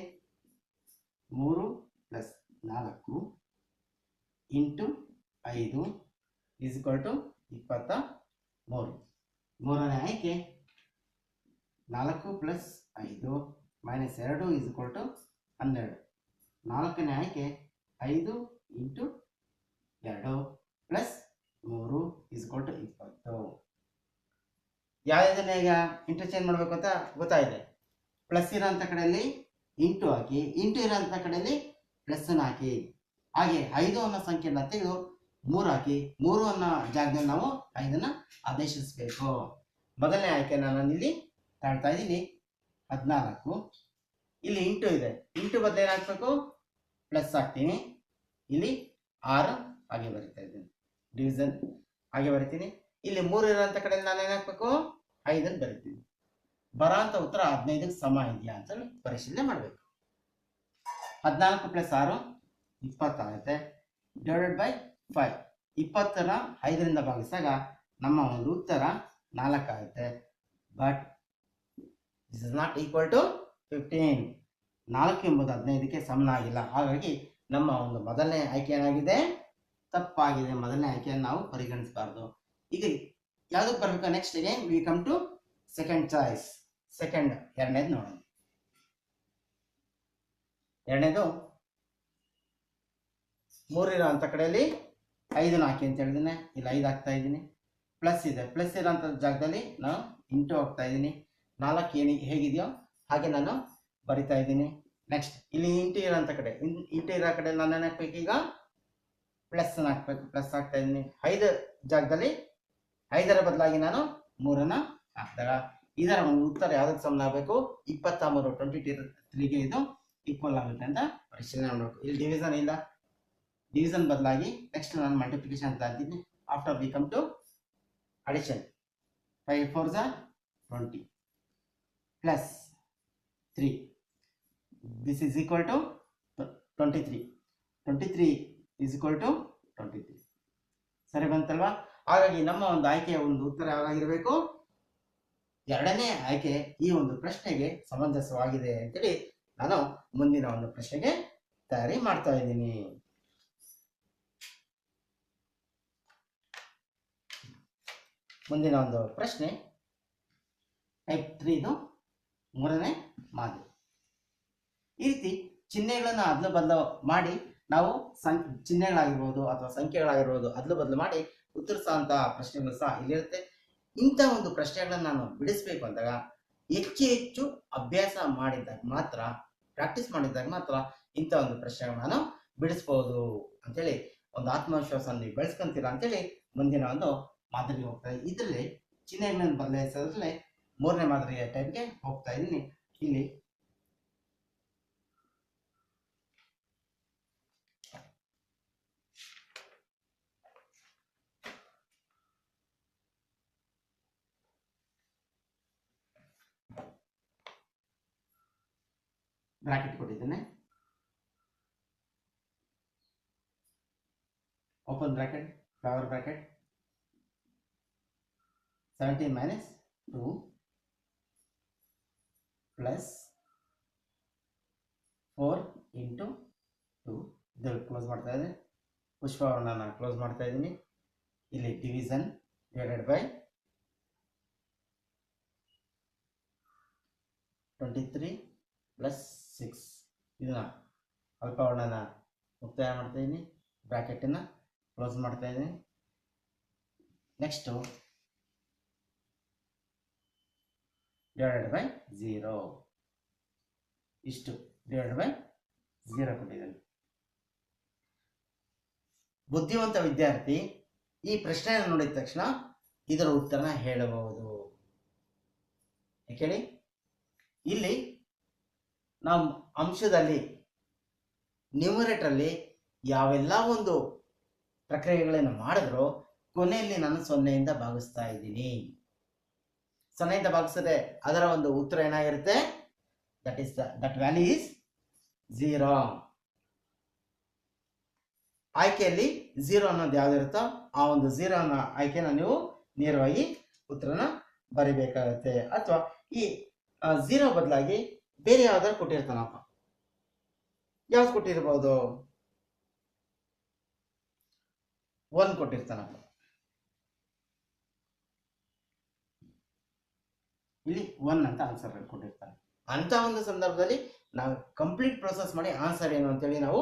3 + 4 ಇಂಟು 5 = 23. 3ನೇ ಆಯ್ಕೆ 4 + 5 - 2 = 12. 4ನೇ ಆಯ್ಕೆ 5 ಇಂಟು 2 + 3 = 20. ಯಾವುದನ್ನ ಈಗ ಇಂಟರ್ಚೇಂಜ್ ಮಾಡಬೇಕು ಅಂತ ಗೊತ್ತಾಗಿದೆ. ಪ್ಲಸ್ ಇರೋಂಥ ಕಡೆಯಲ್ಲಿ ಇಂಟು ಹಾಕಿ, ಇಂಟು ಇರೋಂಥ ಕಡೆಯಲ್ಲಿ ಪ್ಲಸ್ಸನ್ನು ಹಾಕಿ. ಹಾಗೆ 5 ಅನ್ನೋ ಸಂಖ್ಯೆಯನ್ನು ತೆಗೆದು 3 ಹಾಕಿ, 3 ಅನ್ನೋ ಜಾಗದಲ್ಲಿ ನಾವು 5ನ್ನು ಆದೇಶಿಸಬೇಕು. ಮೊದಲನೇ ಆಯ್ಕೆನ ನಾನು ಇಲ್ಲಿ ತಾಳ್ತಾ ಇದ್ದೀನಿ 14. ಇಲ್ಲಿ ಇಂಟು ಇದೆ, ಇಂಟು ಬದಲು ಏನು ಹಾಕ್ಬೇಕು, ಪ್ಲಸ್ ಹಾಕ್ತೀನಿ. ಇಲ್ಲಿ 6 ಹಾಗೆ ಬರಿತಾ ಇದ್ದೀನಿ, ಡಿವಿಷನ್ ಹಾಗೆ ಬರಿತೀನಿ. ಇಲ್ಲಿ 3 ಇರೋಂಥ ಕಡೆಯಲ್ಲಿ ನಾನು ಏನು ಹಾಕ್ಬೇಕು, 5ನ್ನು ಬರಿತೀನಿ. ಬರೋಂಥ ಉತ್ತರ 15ಕ್ಕೆ ಸಮ ಇದೆಯಾ ಅಂತ ಪರಿಶೀಲನೆ ಮಾಡಬೇಕು. 14 + 6 20 ಆಗುತ್ತೆ. /5 20ರ 5ರಿಂದ ಭಾಗಿಸಿದಾಗ ನಮ್ಮ ಒಂದು ಉತ್ತರ 4 ಆಗುತ್ತೆ. But this is not equal to 15. 4 ಎಂಬುದು 15ಕ್ಕೆ ಸಮನಾಗಿಲ್ಲ. ಹಾಗಾಗಿ ನಮ್ಮ ಒಂದು ಮೊದಲನೇ ಆಯ್ಕೆ ಏನಾಗಿದೆ, ತಪ್ಪಾಗಿದೆ. ಮೊದಲನೇ ಆಯ್ಕೆಯನ್ನು ನಾವು ಪರಿಗಣಿಸಬಾರ್ದು. ಈಗ ಯಾವುದಕ್ಕೆ ಬರಬೇಕು, next again we come to second choice. ಎರಡನೇದು ನೋಡೋಣ. ಎರಡನೇದು 3 ಇರೋ ಅಂಥ ಕಡೆಯಲ್ಲಿ 5ನ್ನು ಹಾಕಿ ಅಂತ ಹೇಳಿದ್ದೀನಿ. ಇಲ್ಲಿ 5 ಹಾಕ್ತಾ ಇದ್ದೀನಿ. ಪ್ಲಸ್ ಇದೆ, ಪ್ಲಸ್ ಇರೋಂಥ ಜಾಗದಲ್ಲಿ ನಾನು ಇಂಟು ಹಾಕ್ತಾ ಇದ್ದೀನಿ. 4 ಹೇಗಿದೆಯೋ ಹಾಗೆ ನಾನು ಬರಿತಾ ಇದ್ದೀನಿ. ನೆಕ್ಸ್ಟ್ ಇಲ್ಲಿ ಇಂಟು ಇರೋಂಥ ಕಡೆ, ಇಂಟು ಇರೋ ಕಡೆ ನಾನು ಏನು ಹಾಕ್ಬೇಕು, ಈಗ ಪ್ಲಸ್ಸನ್ನು ಹಾಕ್ಬೇಕು. ಪ್ಲಸ್ ಹಾಕ್ತಾ ಇದ್ದೀನಿ. 5 ಜಾಗದಲ್ಲಿ 5ರ ಬದಲಾಗಿ ನಾನು 3ನ್ನು ಹಾಕಿದಾಗ ಇದರ ಒಂದು ಉತ್ತರ ಯಾವುದಕ್ಕೆ ಸಮನಾಗಬೇಕು, 23 23ಗೆ ಇದು ಈಕ್ವಲ್ ಆಗುತ್ತೆ ಅಂತ ಪರಿಶೀಲನೆ ಮಾಡಬೇಕು. ಇಲ್ಲಿ ಡಿವಿಷನ್ ಇಲ್ಲ, ಡಿವಿಷನ್ ಬದಲಾಗಿ ನೆಕ್ಸ್ಟ್ ನಾನು ಮಲ್ಟಿಪ್ಲಿಕೇಶನ್ ಅಂತ ಇದ್ದೀನಿ. After we come to addition. 5 4 = 20 plus 3 this is equal to 23. 23 = 23. ಸರಿ ಬಂತಲ್ವಾ? ಹಾಗಾಗಿ ನಮ್ಮ ಒಂದು ಆಯ್ಕೆಯ ಒಂದು ಉತ್ತರ ಯಾವಾಗಿರಬೇಕು, ಎರಡನೇ ಆಯ್ಕೆ ಈ ಒಂದು ಪ್ರಶ್ನೆಗೆ ಸಮಂಜಸವಾಗಿದೆ ಅಂತೇಳಿ ನಾನು ಮುಂದಿನ ಒಂದು ಪ್ರಶ್ನೆಗೆ ತಯಾರಿ ಮಾಡ್ತಾ ಇದ್ದೀನಿ. ಮುಂದಿನ ಒಂದು ಪ್ರಶ್ನೆ ಟೈಪ್ 3ದು 3ನೇ ಮಾದರಿ. ಈ ರೀತಿ ಚಿಹ್ನೆಗಳನ್ನು ಅದ್ಲು ಬದಲು ಮಾಡಿ ನಾವು ಚಿಹ್ನೆಗಳಾಗಿರ್ಬೋದು ಅಥವಾ ಸಂಖ್ಯೆಗಳಾಗಿರ್ಬೋದು ಅದ್ಲು ಬದಲು ಮಾಡಿ ಉತ್ತರಿಸುವಂಥ ಪ್ರಶ್ನೆಗಳು ಸಹ ಇಲ್ಲಿರುತ್ತೆ. ಇಂಥ ಒಂದು ಪ್ರಶ್ನೆಗಳನ್ನು ನಾನು ಬಿಡಿಸ್ಬೇಕು ಅಂದಾಗ ಹೆಚ್ಚು ಅಭ್ಯಾಸ ಮಾಡಿದಾಗ ಮಾತ್ರ, ಪ್ರಾಕ್ಟೀಸ್ ಮಾಡಿದಾಗ ಮಾತ್ರ ಇಂಥ ಒಂದು ಪ್ರಶ್ನೆಗಳನ್ನ ನಾನು ಬಿಡಿಸ್ಬೋದು ಅಂತೇಳಿ ಒಂದು ಆತ್ಮವಿಶ್ವಾಸ ನೀವು ಬೆಳೆಸ್ಕೊಂತೀರಾ ಅಂತೇಳಿ ಮುಂದಿನ ಒಂದು ಮಾದರಿಗೆ ಹೋಗ್ತಾ ಇದ್ದೀನಿ. ಇದರಲ್ಲಿ ಚಿಹ್ನೆಗಳನ್ನು ಬದಲಾಯಿಸೋದ್ರಲ್ಲಿ 3ನೇ ಮಾದರಿಯ ಟೈಪ್ಗೆ ಹೋಗ್ತಾ ಇದ್ದೀನಿ. ಇಲ್ಲಿ ಬ್ರಾಕೆಟ್ ಕೊಟ್ಟಿದ್ದೇನೆ. open bracket, flower bracket, 17 minus 2 plus 4 into 2. ಇದು ಕ್ಲೋಸ್ ಮಾಡ್ತಾ ಇದ್ದೀನಿ, ಪುಷ್ಪವರ್ಣನ ಕ್ಲೋಸ್ ಮಾಡ್ತಾ ಇದ್ದೀನಿ. ಇಲ್ಲಿ ಡಿವಿಷನ್ ಡಿವೈಡೆಡ್ ಬೈ 23 ಪ್ಲಸ್ 6. ಇದನ್ನ ಅಲ್ಪವರ್ಣನ ಮುಕ್ತಾಯ ಮಾಡ್ತಾ ಇದ್ದೀನಿ, ಬ್ರಾಕೆಟನ್ನು ಕ್ಲೋಸ್ ಮಾಡ್ತಾ ಇದ್ದೀನಿ. ನೆಕ್ಸ್ಟು ಡಿವೈಡೆಡ್ ಬೈ 0, ಇಷ್ಟು ಡಿವೈಡೆಡ್ ಬೈ 0 ಕೊಟ್ಟಿದ್ದೀನಿ. ಬುದ್ಧಿವಂತ ವಿದ್ಯಾರ್ಥಿ ಈ ಪ್ರಶ್ನೆಯನ್ನು ನೋಡಿದ ತಕ್ಷಣ ಇದರ ಉತ್ತರನ ಹೇಳಬಹುದು. ಯಾಕೇಳಿ, ಇಲ್ಲಿ ನಾವು ಅಂಶದಲ್ಲಿ ನ್ಯೂಮರೇಟರಲ್ಲಿ ಯಾವೆಲ್ಲ ಒಂದು ಪ್ರಕ್ರಿಯೆಗಳನ್ನು ಮಾಡಿದ್ರೂ ಕೊನೆಯಲ್ಲಿ ನಾನು 0ಯಿಂದ ಭಾಗಿಸ್ತಾ ಇದ್ದೀನಿ. 0ಯಿಂದ ಭಾಗಿಸಿದ್ರೆ ಅದರ ಒಂದು ಉತ್ತರ ಏನಾಗಿರುತ್ತೆ? That value is 0. ಆಯ್ಕೆಯಲ್ಲಿ 0 ಅನ್ನೋದು ಯಾವ್ದಿರುತ್ತೋ ಆ ಒಂದು 0 ಅನ್ನೋ ಆಯ್ಕೆನ ನೀವು ನೇರವಾಗಿ ಉತ್ತರನ ಬರಿಬೇಕಾಗುತ್ತೆ. ಅಥವಾ ಈ 0 ಬದಲಾಗಿ ಬೇರೆ ಯಾವ್ದಾರು ಕೊಟ್ಟಿರ್ತಾನಪ್ಪ, ಯಾವ್ದು ಕೊಟ್ಟಿರ್ಬೋದು? 1 ಕೊಟ್ಟಿರ್ತಾನಪ್ಪ. ಇಲ್ಲಿ 1 ಅಂತ ಆನ್ಸರ್ ಕೊಟ್ಟಿರ್ತಾನೆ. ಅಂತ ಒಂದು ಸಂದರ್ಭದಲ್ಲಿ ನಾವು ಕಂಪ್ಲೀಟ್ ಪ್ರೊಸೆಸ್ ಮಾಡಿ ಆನ್ಸರ್ ಏನು ಅಂತೇಳಿ ನಾವು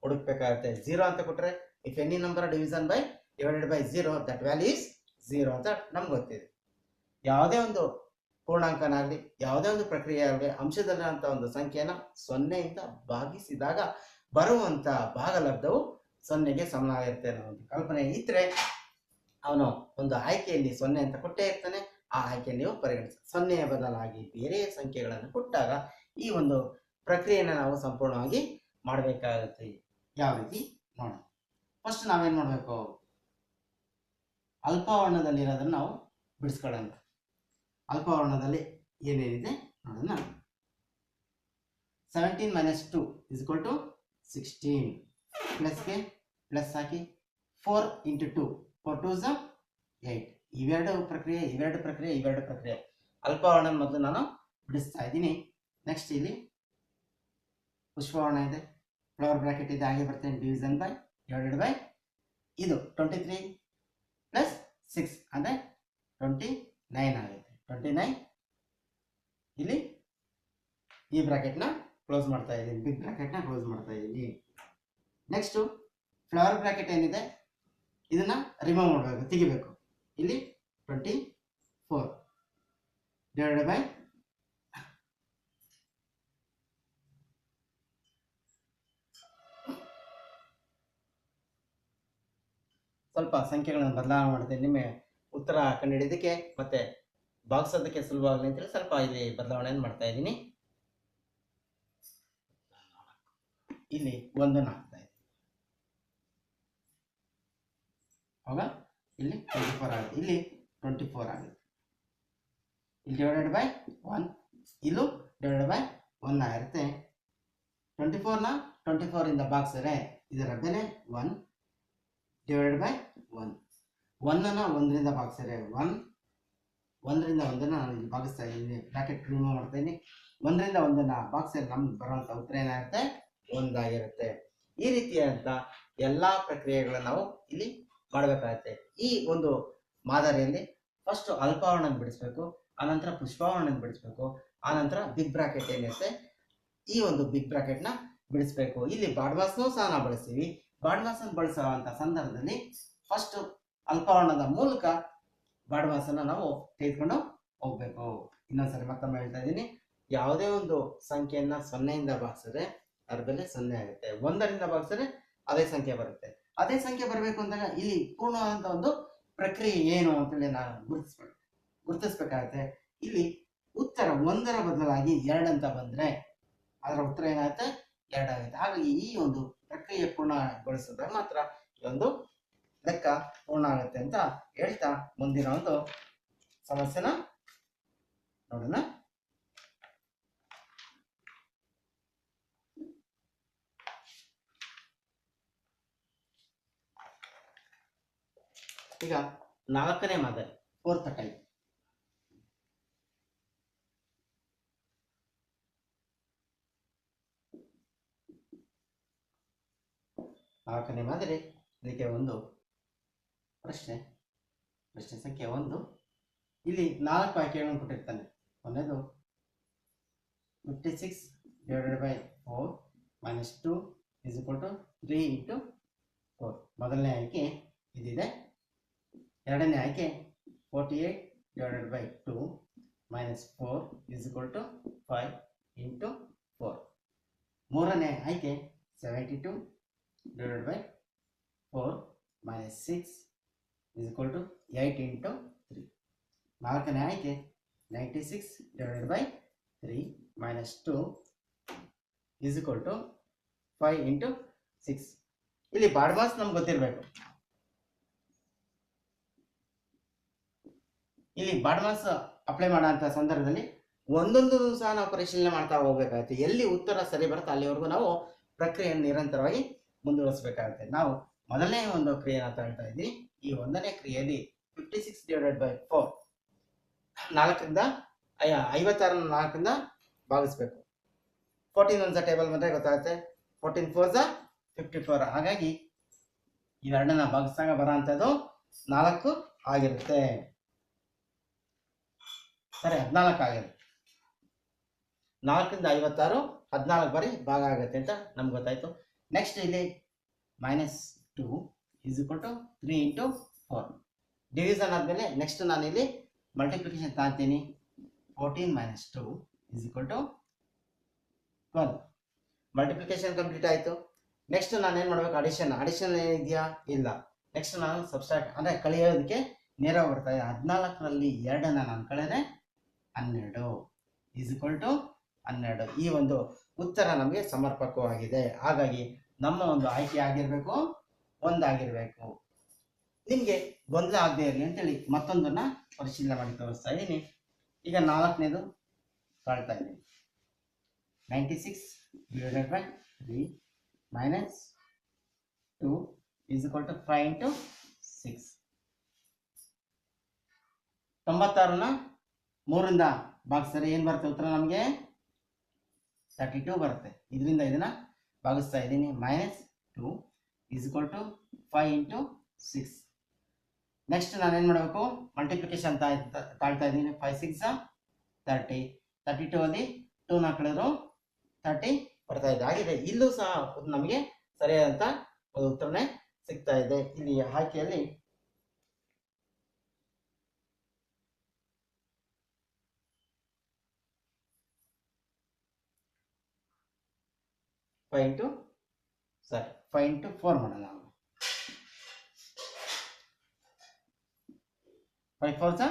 ಹುಡುಕ್ಬೇಕಾಗುತ್ತೆ. 0 ಅಂತ ಕೊಟ್ಟರೆ if any number division by divided by 0 that value is 0 ಅಂತ ನಮ್ಗೆ ಗೊತ್ತಿದೆ. ಯಾವುದೇ ಒಂದು ಪೂರ್ಣಾಂಕನಾಗಲಿ ಯಾವುದೇ ಒಂದು ಪ್ರಕ್ರಿಯೆ ಆಗಲಿ ಅಂಶದಲ್ಲಿರುವಂಥ ಒಂದು ಸಂಖ್ಯೆನ 0ಯಿಂದ ಭಾಗಿಸಿದಾಗ ಬರುವಂಥ ಭಾಗಲಬ್ಧವು 0ಗೆ ಸಮನಾಗಿರುತ್ತೆ ಅನ್ನೋ ಒಂದು ಕಲ್ಪನೆ ಇದ್ದರೆ ಅವನು ಒಂದು ಆಯ್ಕೆಯಲ್ಲಿ 0 ಅಂತ ಕೊಟ್ಟೇ ಇರ್ತಾನೆ. ಆ ಆಯ್ಕೆಯನ್ನು ನೀವು ಪರಿಗಣಿಸಿ 0ಯ ಬದಲಾಗಿ ಬೇರೆ ಸಂಖ್ಯೆಗಳನ್ನು ಕೊಟ್ಟಾಗ ಈ ಒಂದು ಪ್ರಕ್ರಿಯೆಯನ್ನು ನಾವು ಸಂಪೂರ್ಣವಾಗಿ ಮಾಡಬೇಕಾಗುತ್ತೆ. ಯಾವ ರೀತಿ ನೋಡೋಣ. ಫಸ್ಟ್ ನಾವೇನು ಮಾಡಬೇಕು? ಅಲ್ಪವರ್ಣದಲ್ಲಿರೋದನ್ನು ನಾವು ಬಿಡಿಸ್ಕೊಳ್ಳೋಣ. ಅಲ್ಪವರ್ಣದಲ್ಲಿ ಏನೇನಿದೆ ನೋಡೋಣ. 17 minus 2 is equal to 16. ಪ್ಲಸ್ಗೆ ಪ್ಲಸ್ ಹಾಕಿ 4 into 2, 4 2s 8. ಇವೆರಡು ಪ್ರಕ್ರಿಯೆ ಅಲ್ಪವರ್ಣ ಮೊದಲು ನಾನು ಬಿಡಿಸ್ತಾ ಇದ್ದೀನಿ. ನೆಕ್ಸ್ಟ್ ಇಲ್ಲಿ ಪುಷ್ಪವರ್ಣ ಇದೆ, ಫ್ಲವರ್ ಬ್ರಾಕೆಟ್ ಇದೆ, ಹಾಗೆ ಬರ್ತೇನೆ. ಡಿವಿಷನ್ ಬೈ ಡಿವೈಡೆಡ್ ಬೈ ಇದು 23 ಪ್ಲಸ್ 6 ಅಂದರೆ 29 ಆಗುತ್ತೆ. 29 ಇಲ್ಲಿ ಈ ಬ್ರಾಕೆಟ್ನ ಕ್ಲೋಸ್ ಮಾಡ್ತಾ ಇದ್ದೀನಿ, ಬಿಗ್ ಬ್ರಾಕೆಟ್ನ ಕ್ಲೋಸ್ ಮಾಡ್ತಾ ಇದ್ದೀನಿ. ನೆಕ್ಸ್ಟು ಫ್ಲವರ್ ಬ್ರಾಕೆಟ್ ಏನಿದೆ ಇದನ್ನ ರಿಮೂವ್ ಮಾಡಬೇಕು, ತೆಗಿಬೇಕು. ಇಲ್ಲಿ 24 ಡಿವೈಡೆಡ್ ಬೈ ಸ್ವಲ್ಪ ಸಂಖ್ಯೆಗಳನ್ನು ಬದಲಾವಣೆ ಮಾಡ್ತೇನೆ ನಿಮಗೆ ಉತ್ತರ ಕಂಡುಹಿಡಿಯೋದಕ್ಕೆ ಮತ್ತೆ ಭಾಗಿಸೋದಕ್ಕೆ ಸುಲಭವಾಗಲಿ ಅಂತೇಳಿ ಸ್ವಲ್ಪ ಇಲ್ಲಿ ಬದಲಾವಣೆಯನ್ನು ಮಾಡ್ತಾ ಇದ್ದೀನಿ. ಇಲ್ಲಿ 1 ಹಾಕ್ತಾ ಇದ್ದೀನಿ, ಆಗ ಇಲ್ಲಿ 24 ಆಗುತ್ತೆ, ಇಲ್ಲಿ 24 ಆಗುತ್ತೆ. ಇಲ್ಲಿ ಡಿವೈಡೆಡ್ ಬೈ 1, ಇಲ್ಲೂ ಡಿವೈಡೆಡ್ ಬೈ 1 ಆಗಿರುತ್ತೆ. 24ನ 24ಇಂದ ಭಾಗಿಸಿದ್ರೆ ಇದರ ಬೆಲೆ 1 ಡಿವೈಡೆಡ್ ಬೈ 1. 1ನ 1ರಿಂದ ಭಾಗಿಸಿದ್ರೆ 1, 1ರಿಂದ 1ನ್ನ ನಾನು ಇಲ್ಲಿ ಭಾಗಿಸ್ತಾ ಇದ್ದೀನಿ, ಬ್ರಾಕೆಟ್ ರಿಮೂವ್ ಮಾಡ್ತಾ ಇದ್ದೀನಿ. 1ರಿಂದ 1ನ್ನ ಭಾಗಿಸಿದ್ರೆ ನಮ್ಗೆ ಬರುವಂಥ ಉತ್ತರ ಏನಾಗುತ್ತೆ? 1 ಆಗಿರುತ್ತೆ. ಈ ರೀತಿಯಾದಂಥ ಎಲ್ಲ ಪ್ರಕ್ರಿಯೆಗಳನ್ನು ನಾವು ಇಲ್ಲಿ ಮಾಡಬೇಕಾಗುತ್ತೆ. ಈ ಒಂದು ಮಾದರಿಯಲ್ಲಿ ಫಸ್ಟ್ ಅಲ್ಪವರ್ಣ ಬಿಡಿಸ್ಬೇಕು, ಆನಂತರ ಪುಷ್ಪವರ್ಣ ಬಿಡಿಸ್ಬೇಕು, ಆನಂತರ ಬಿಗ್ ಬ್ರಾಕೆಟ್ ಏನಿರುತ್ತೆ ಈ ಒಂದು ಬಿಗ್ ಬ್ರಾಕೆಟ್ನ ಬಿಡಿಸ್ಬೇಕು. ಇಲ್ಲಿ ಬಾಡ್ಮಾಸ್ನೂ ಸಹ ನಾವು ಬಳಸ್ತೀವಿ. ಬಾಡ್ಮಾಸನ್ನು ಬಳಸುವಂಥ ಸಂದರ್ಭದಲ್ಲಿ ಫಸ್ಟ್ ಅಲ್ಪವರ್ಣದ ಮೂಲಕ ಬಾಡ್ಮಾಸನ್ನು ನಾವು ತೆಗೆದುಕೊಂಡು ಹೋಗ್ಬೇಕು. ಇನ್ನೊಂದ್ಸರಿ ಮತ್ತೊಮ್ಮೆ ಹೇಳ್ತಾ ಇದ್ದೀನಿ, ಯಾವುದೇ ಒಂದು ಸಂಖ್ಯೆಯನ್ನ 0ಯಿಂದ ಭಾಗಿಸಿದ್ರೆ ಅದ್ರ ಬೆಲೆ 0 ಆಗುತ್ತೆ. 1ರಿಂದ ಭಾಗಿಸಿದ್ರೆ ಅದೇ ಸಂಖ್ಯೆ ಬರುತ್ತೆ. ಅದೇ ಸಂಖ್ಯೆ ಬರಬೇಕು ಅಂದಾಗ ಇಲ್ಲಿ ಪೂರ್ಣವಾದಂಥ ಒಂದು ಪ್ರಕ್ರಿಯೆ ಏನು ಅಂತೇಳಿ ನಾನು ಗುರುತಿಸ್ಬೇಕಾಗತ್ತೆ. ಇಲ್ಲಿ ಉತ್ತರ 1ರ ಬದಲಾಗಿ 2 ಅಂತ ಬಂದ್ರೆ ಅದರ ಉತ್ತರ ಏನಾಗುತ್ತೆ? 2 ಆಗುತ್ತೆ. ಹಾಗಾಗಿ ಈ ಒಂದು ಪ್ರಕ್ರಿಯೆ ಪೂರ್ಣಗೊಳಿಸಿದಾಗ ಮಾತ್ರ ಈ ಒಂದು ಲೆಕ್ಕ ಪೂರ್ಣ ಆಗುತ್ತೆ ಅಂತ ಹೇಳ್ತಾ ಮುಂದಿನ ಒಂದು ಸಮಸ್ಯೆನ ನೋಡೋಣ. ಈಗ 4ನೇ ಮಾದರಿ, 4th ಟೈಪ್. ನಾಲ್ಕನೇ ಮಾದರಿ. ಇದಕ್ಕೆ ಒಂದು ಪ್ರಶ್ನೆ ಸಂಖ್ಯೆ 1. ಇಲ್ಲಿ 4 ಆಯ್ಕೆಗಳನ್ನು ಕೊಟ್ಟಿರ್ತಾನೆ. ಒಂದೇದು 56 divided by 4 minus 2 is equal to 3 into 4. ಮೊದಲನೇ ಆಯ್ಕೆ ಇದಿದೆ. ಎರಡನೇ ಆಯ್ಕೆ 48 divided by 2 minus 4 is equal to 5 into 4. ಮೂರನೇ ಆಯ್ಕೆ 72 divided by 4 minus 6 is equal to 8 into 3. ನಾಲ್ಕನೇ ಆಯ್ಕೆ 96 divided by 3 minus 2 is equal to 5 into 6. ಇಲ್ಲಿ ಬಾಡ್ಮಾಸ್ ನಮ್ಗೆ ಗೊತ್ತಿರಬೇಕು. ಇಲ್ಲಿ ಬಾಡ್ಮಾಸ್ ಅಪ್ಲೈ ಮಾಡೋಂಥ ಸಂದರ್ಭದಲ್ಲಿ ಒಂದೊಂದು ಸಹ ನಾವು ಪರಿಶೀಲನೆ ಮಾಡ್ತಾ ಹೋಗ್ಬೇಕಾಗುತ್ತೆ. ಎಲ್ಲಿ ಉತ್ತರ ಸರಿ ಬರುತ್ತೆ ಅಲ್ಲಿವರೆಗೂ ನಾವು ಪ್ರಕ್ರಿಯೆಯನ್ನು ನಿರಂತರವಾಗಿ ಮುಂದುವರಿಸಬೇಕಾಗುತ್ತೆ. ನಾವು ಮೊದಲನೇ ಒಂದು ಕ್ರಿಯೆಯನ್ನು ತಗೊಳ್ತಾ ಇದ್ದೀವಿ. ಈ ಒಂದನೇ ಕ್ರಿಯೆಯಲ್ಲಿ 56 ಡಿವೈಡೆಡ್ ಬೈ 4 4ರಿಂದ 56 4ರಿಂದ ಭಾಗಿಸ್ಬೇಕು. 14 ಒಂದ್ಸ ಟೇಬಲ್ ಬಂದರೆ ಗೊತ್ತಾಗುತ್ತೆ. 14 4 54. ಹಾಗಾಗಿ ಇವೆರಡನ್ನ ಭಾಗಿಸಿದಾಗ ಬರೋ ಅಂಥದ್ದು 4 ಆಗಿರುತ್ತೆ. ಸರಿ, 14 ಆಗಿರುತ್ತೆ. 4ರಿಂದ 56 14 ಬಾರಿ ಭಾಗ ಆಗುತ್ತೆ ಅಂತ ನಮ್ಗೆ ಗೊತ್ತಾಯ್ತು. ನೆಕ್ಸ್ಟ್ ಇಲ್ಲಿ -2 is equal to 3 into 4. Division ಆದಮೇಲೆ ನೆಕ್ಸ್ಟ್ ನಾನು ಇಲ್ಲಿ ಮಲ್ಟಿಪ್ಲಿಕೇಶನ್ ತಗೊಳ್ತೀನಿ. 14 minus 2 is equal to 12. Multiplication complete ಆಯಿತು. ನೆಕ್ಸ್ಟ್ ನಾನು ಏನು ಮಾಡಬೇಕು? ಅಡಿಷನ್ ಏನಿದೆಯಾ? ಇಲ್ಲ. ನೆಕ್ಸ್ಟ್ ನಾನು ಸಬ್ಸ್ಟ್ರಾಕ್ಟ್ ಅಂದರೆ ಕಳೆಯೋದಕ್ಕೆ ನೇರವಾಗಿ ಬರ್ತಾ ಇದೆ. 14ರಲ್ಲಿ 2ನ್ನು ನಾನು ಕಳೆದ್ರೆ 12 ಇಸ್ ಈಕ್ವಲ್ ಟು 12. ಈ ಒಂದು ಉತ್ತರ ನಮಗೆ ಸಮರ್ಪಕವಾಗಿದೆ. ಹಾಗಾಗಿ ನಮ್ಮ ಒಂದು ಆಯ್ಕೆ ಆಗಿರಬೇಕು, ಒಂದಾಗಿರಬೇಕು. ನಿಮಗೆ ಗೊಂದಲ ಆಗದೆ ಇರಲಿ ಅಂತೇಳಿ ಮತ್ತೊಂದನ್ನು ಪರಿಶೀಲನೆ ಮಾಡಿ ತೋರಿಸ್ತಾ ಇದ್ದೀನಿ. ಈಗ 4ನೇದು ಕಾಳ್ತಾ ಇದ್ದೀನಿ. 96 divided by 3 minus 2 is equal to 5 into 6. 96ನ 3ರಿಂದ ಭಾಗಿಸಿದ್ರೆ ಏನು ಬರುತ್ತೆ ಉತ್ತರ? ನಮಗೆ 32 ಬರುತ್ತೆ. ಇದರಿಂದ ಇದನ್ನು ಭಾಗಿಸ್ತಾ ಇದ್ದೀನಿ. -2 is equal to 5 into 6. Next ನಾನೇನು ಮಾಡಬೇಕು? ಮಲ್ಟಿಪ್ಲಿಕೇಶನ್ ತಾಳ್ತಾ ಇದ್ದೀನಿ. 5 6 30. 32 ಅಲ್ಲಿ 2ನ ಕಳೆದ್ರು 30 ಬರ್ತಾ ಇದೆ. ಹಾಗಿದೆ ಇಲ್ಲೂ ಸಹ ನಮಗೆ ಸರಿಯಾದಂಥ ಒಂದು ಉತ್ತರನೇ ಸಿಗ್ತಾ ಇದೆ. ಇಲ್ಲಿ ಆಯ್ಕೆಯಲ್ಲಿ ಫೈವ್ ಇಂಟು 4 ಮಾಡೋಣ. 5 4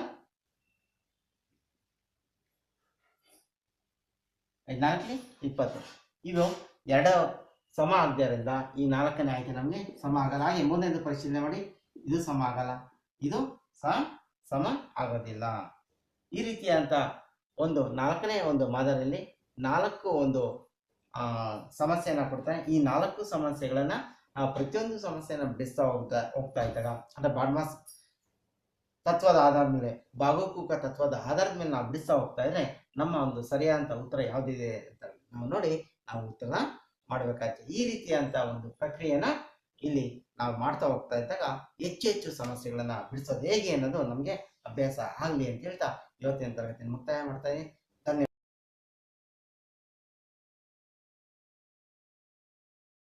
20. ಇವು ಎರಡು ಸಮ ಆಗದ್ರಿಂದ ಈ 4ನೇ ಆಯ್ಕೆ ನಮಗೆ ಸಮ ಆಗಲ್ಲ. ಹಾಗೆ ಮುಂದೆಂದು ಪರಿಶೀಲನೆ ಮಾಡಿ. ಇದು ಸಮ ಆಗಲ್ಲ, ಇದು ಸಹ ಸಮ ಆಗೋದಿಲ್ಲ. ಈ ರೀತಿಯಾದಂಥ ಒಂದು 4ನೇ ಒಂದು ಮಾದರಿಯಲ್ಲಿ 4 ಒಂದು ಸಮಸ್ಯೆಯನ್ನು ಕೊಡ್ತಾರೆ. ಈ 4 ಸಮಸ್ಯೆಗಳನ್ನ ಪ್ರತಿಯೊಂದು ಸಮಸ್ಯೆನ ಬಿಡಿಸ್ತಾ ಹೋಗ್ತಾ ಇದ್ದಾಗ ಅಂದ್ರೆ ಬಾಡ್ಮಾಸ್ ತತ್ವದ ಆಧಾರದ ಮೇಲೆ, ಭಾಗಕೂಕ ತತ್ವದ ಆಧಾರದ ಮೇಲೆ ನಾವು ಬಿಡಿಸ್ತಾ ಹೋಗ್ತಾ ಇದ್ರೆ ನಮ್ಮ ಒಂದು ಸರಿಯಾದಂಥ ಉತ್ತರ ಯಾವುದಿದೆ ಅಂತ ನಾವು ನೋಡಿ ನಾವು ಉತ್ತರ ಮಾಡಬೇಕಾಗುತ್ತೆ. ಈ ರೀತಿಯಂತ ಒಂದು ಪ್ರಕ್ರಿಯೆನ ಇಲ್ಲಿ ನಾವು ಮಾಡ್ತಾ ಹೋಗ್ತಾ ಇದ್ದಾಗ ಹೆಚ್ಚು ಸಮಸ್ಯೆಗಳನ್ನ ಬಿಡಿಸೋದು ಹೇಗೆ ಅನ್ನೋದು ನಮಗೆ ಅಭ್ಯಾಸ ಆಗಲಿ ಅಂತ ಹೇಳ್ತಾ ಇವತ್ತಿನ ತರಗತಿಯನ್ನು ಮುಕ್ತಾಯ ಮಾಡ್ತಾ ಇದ್ದೀನಿ.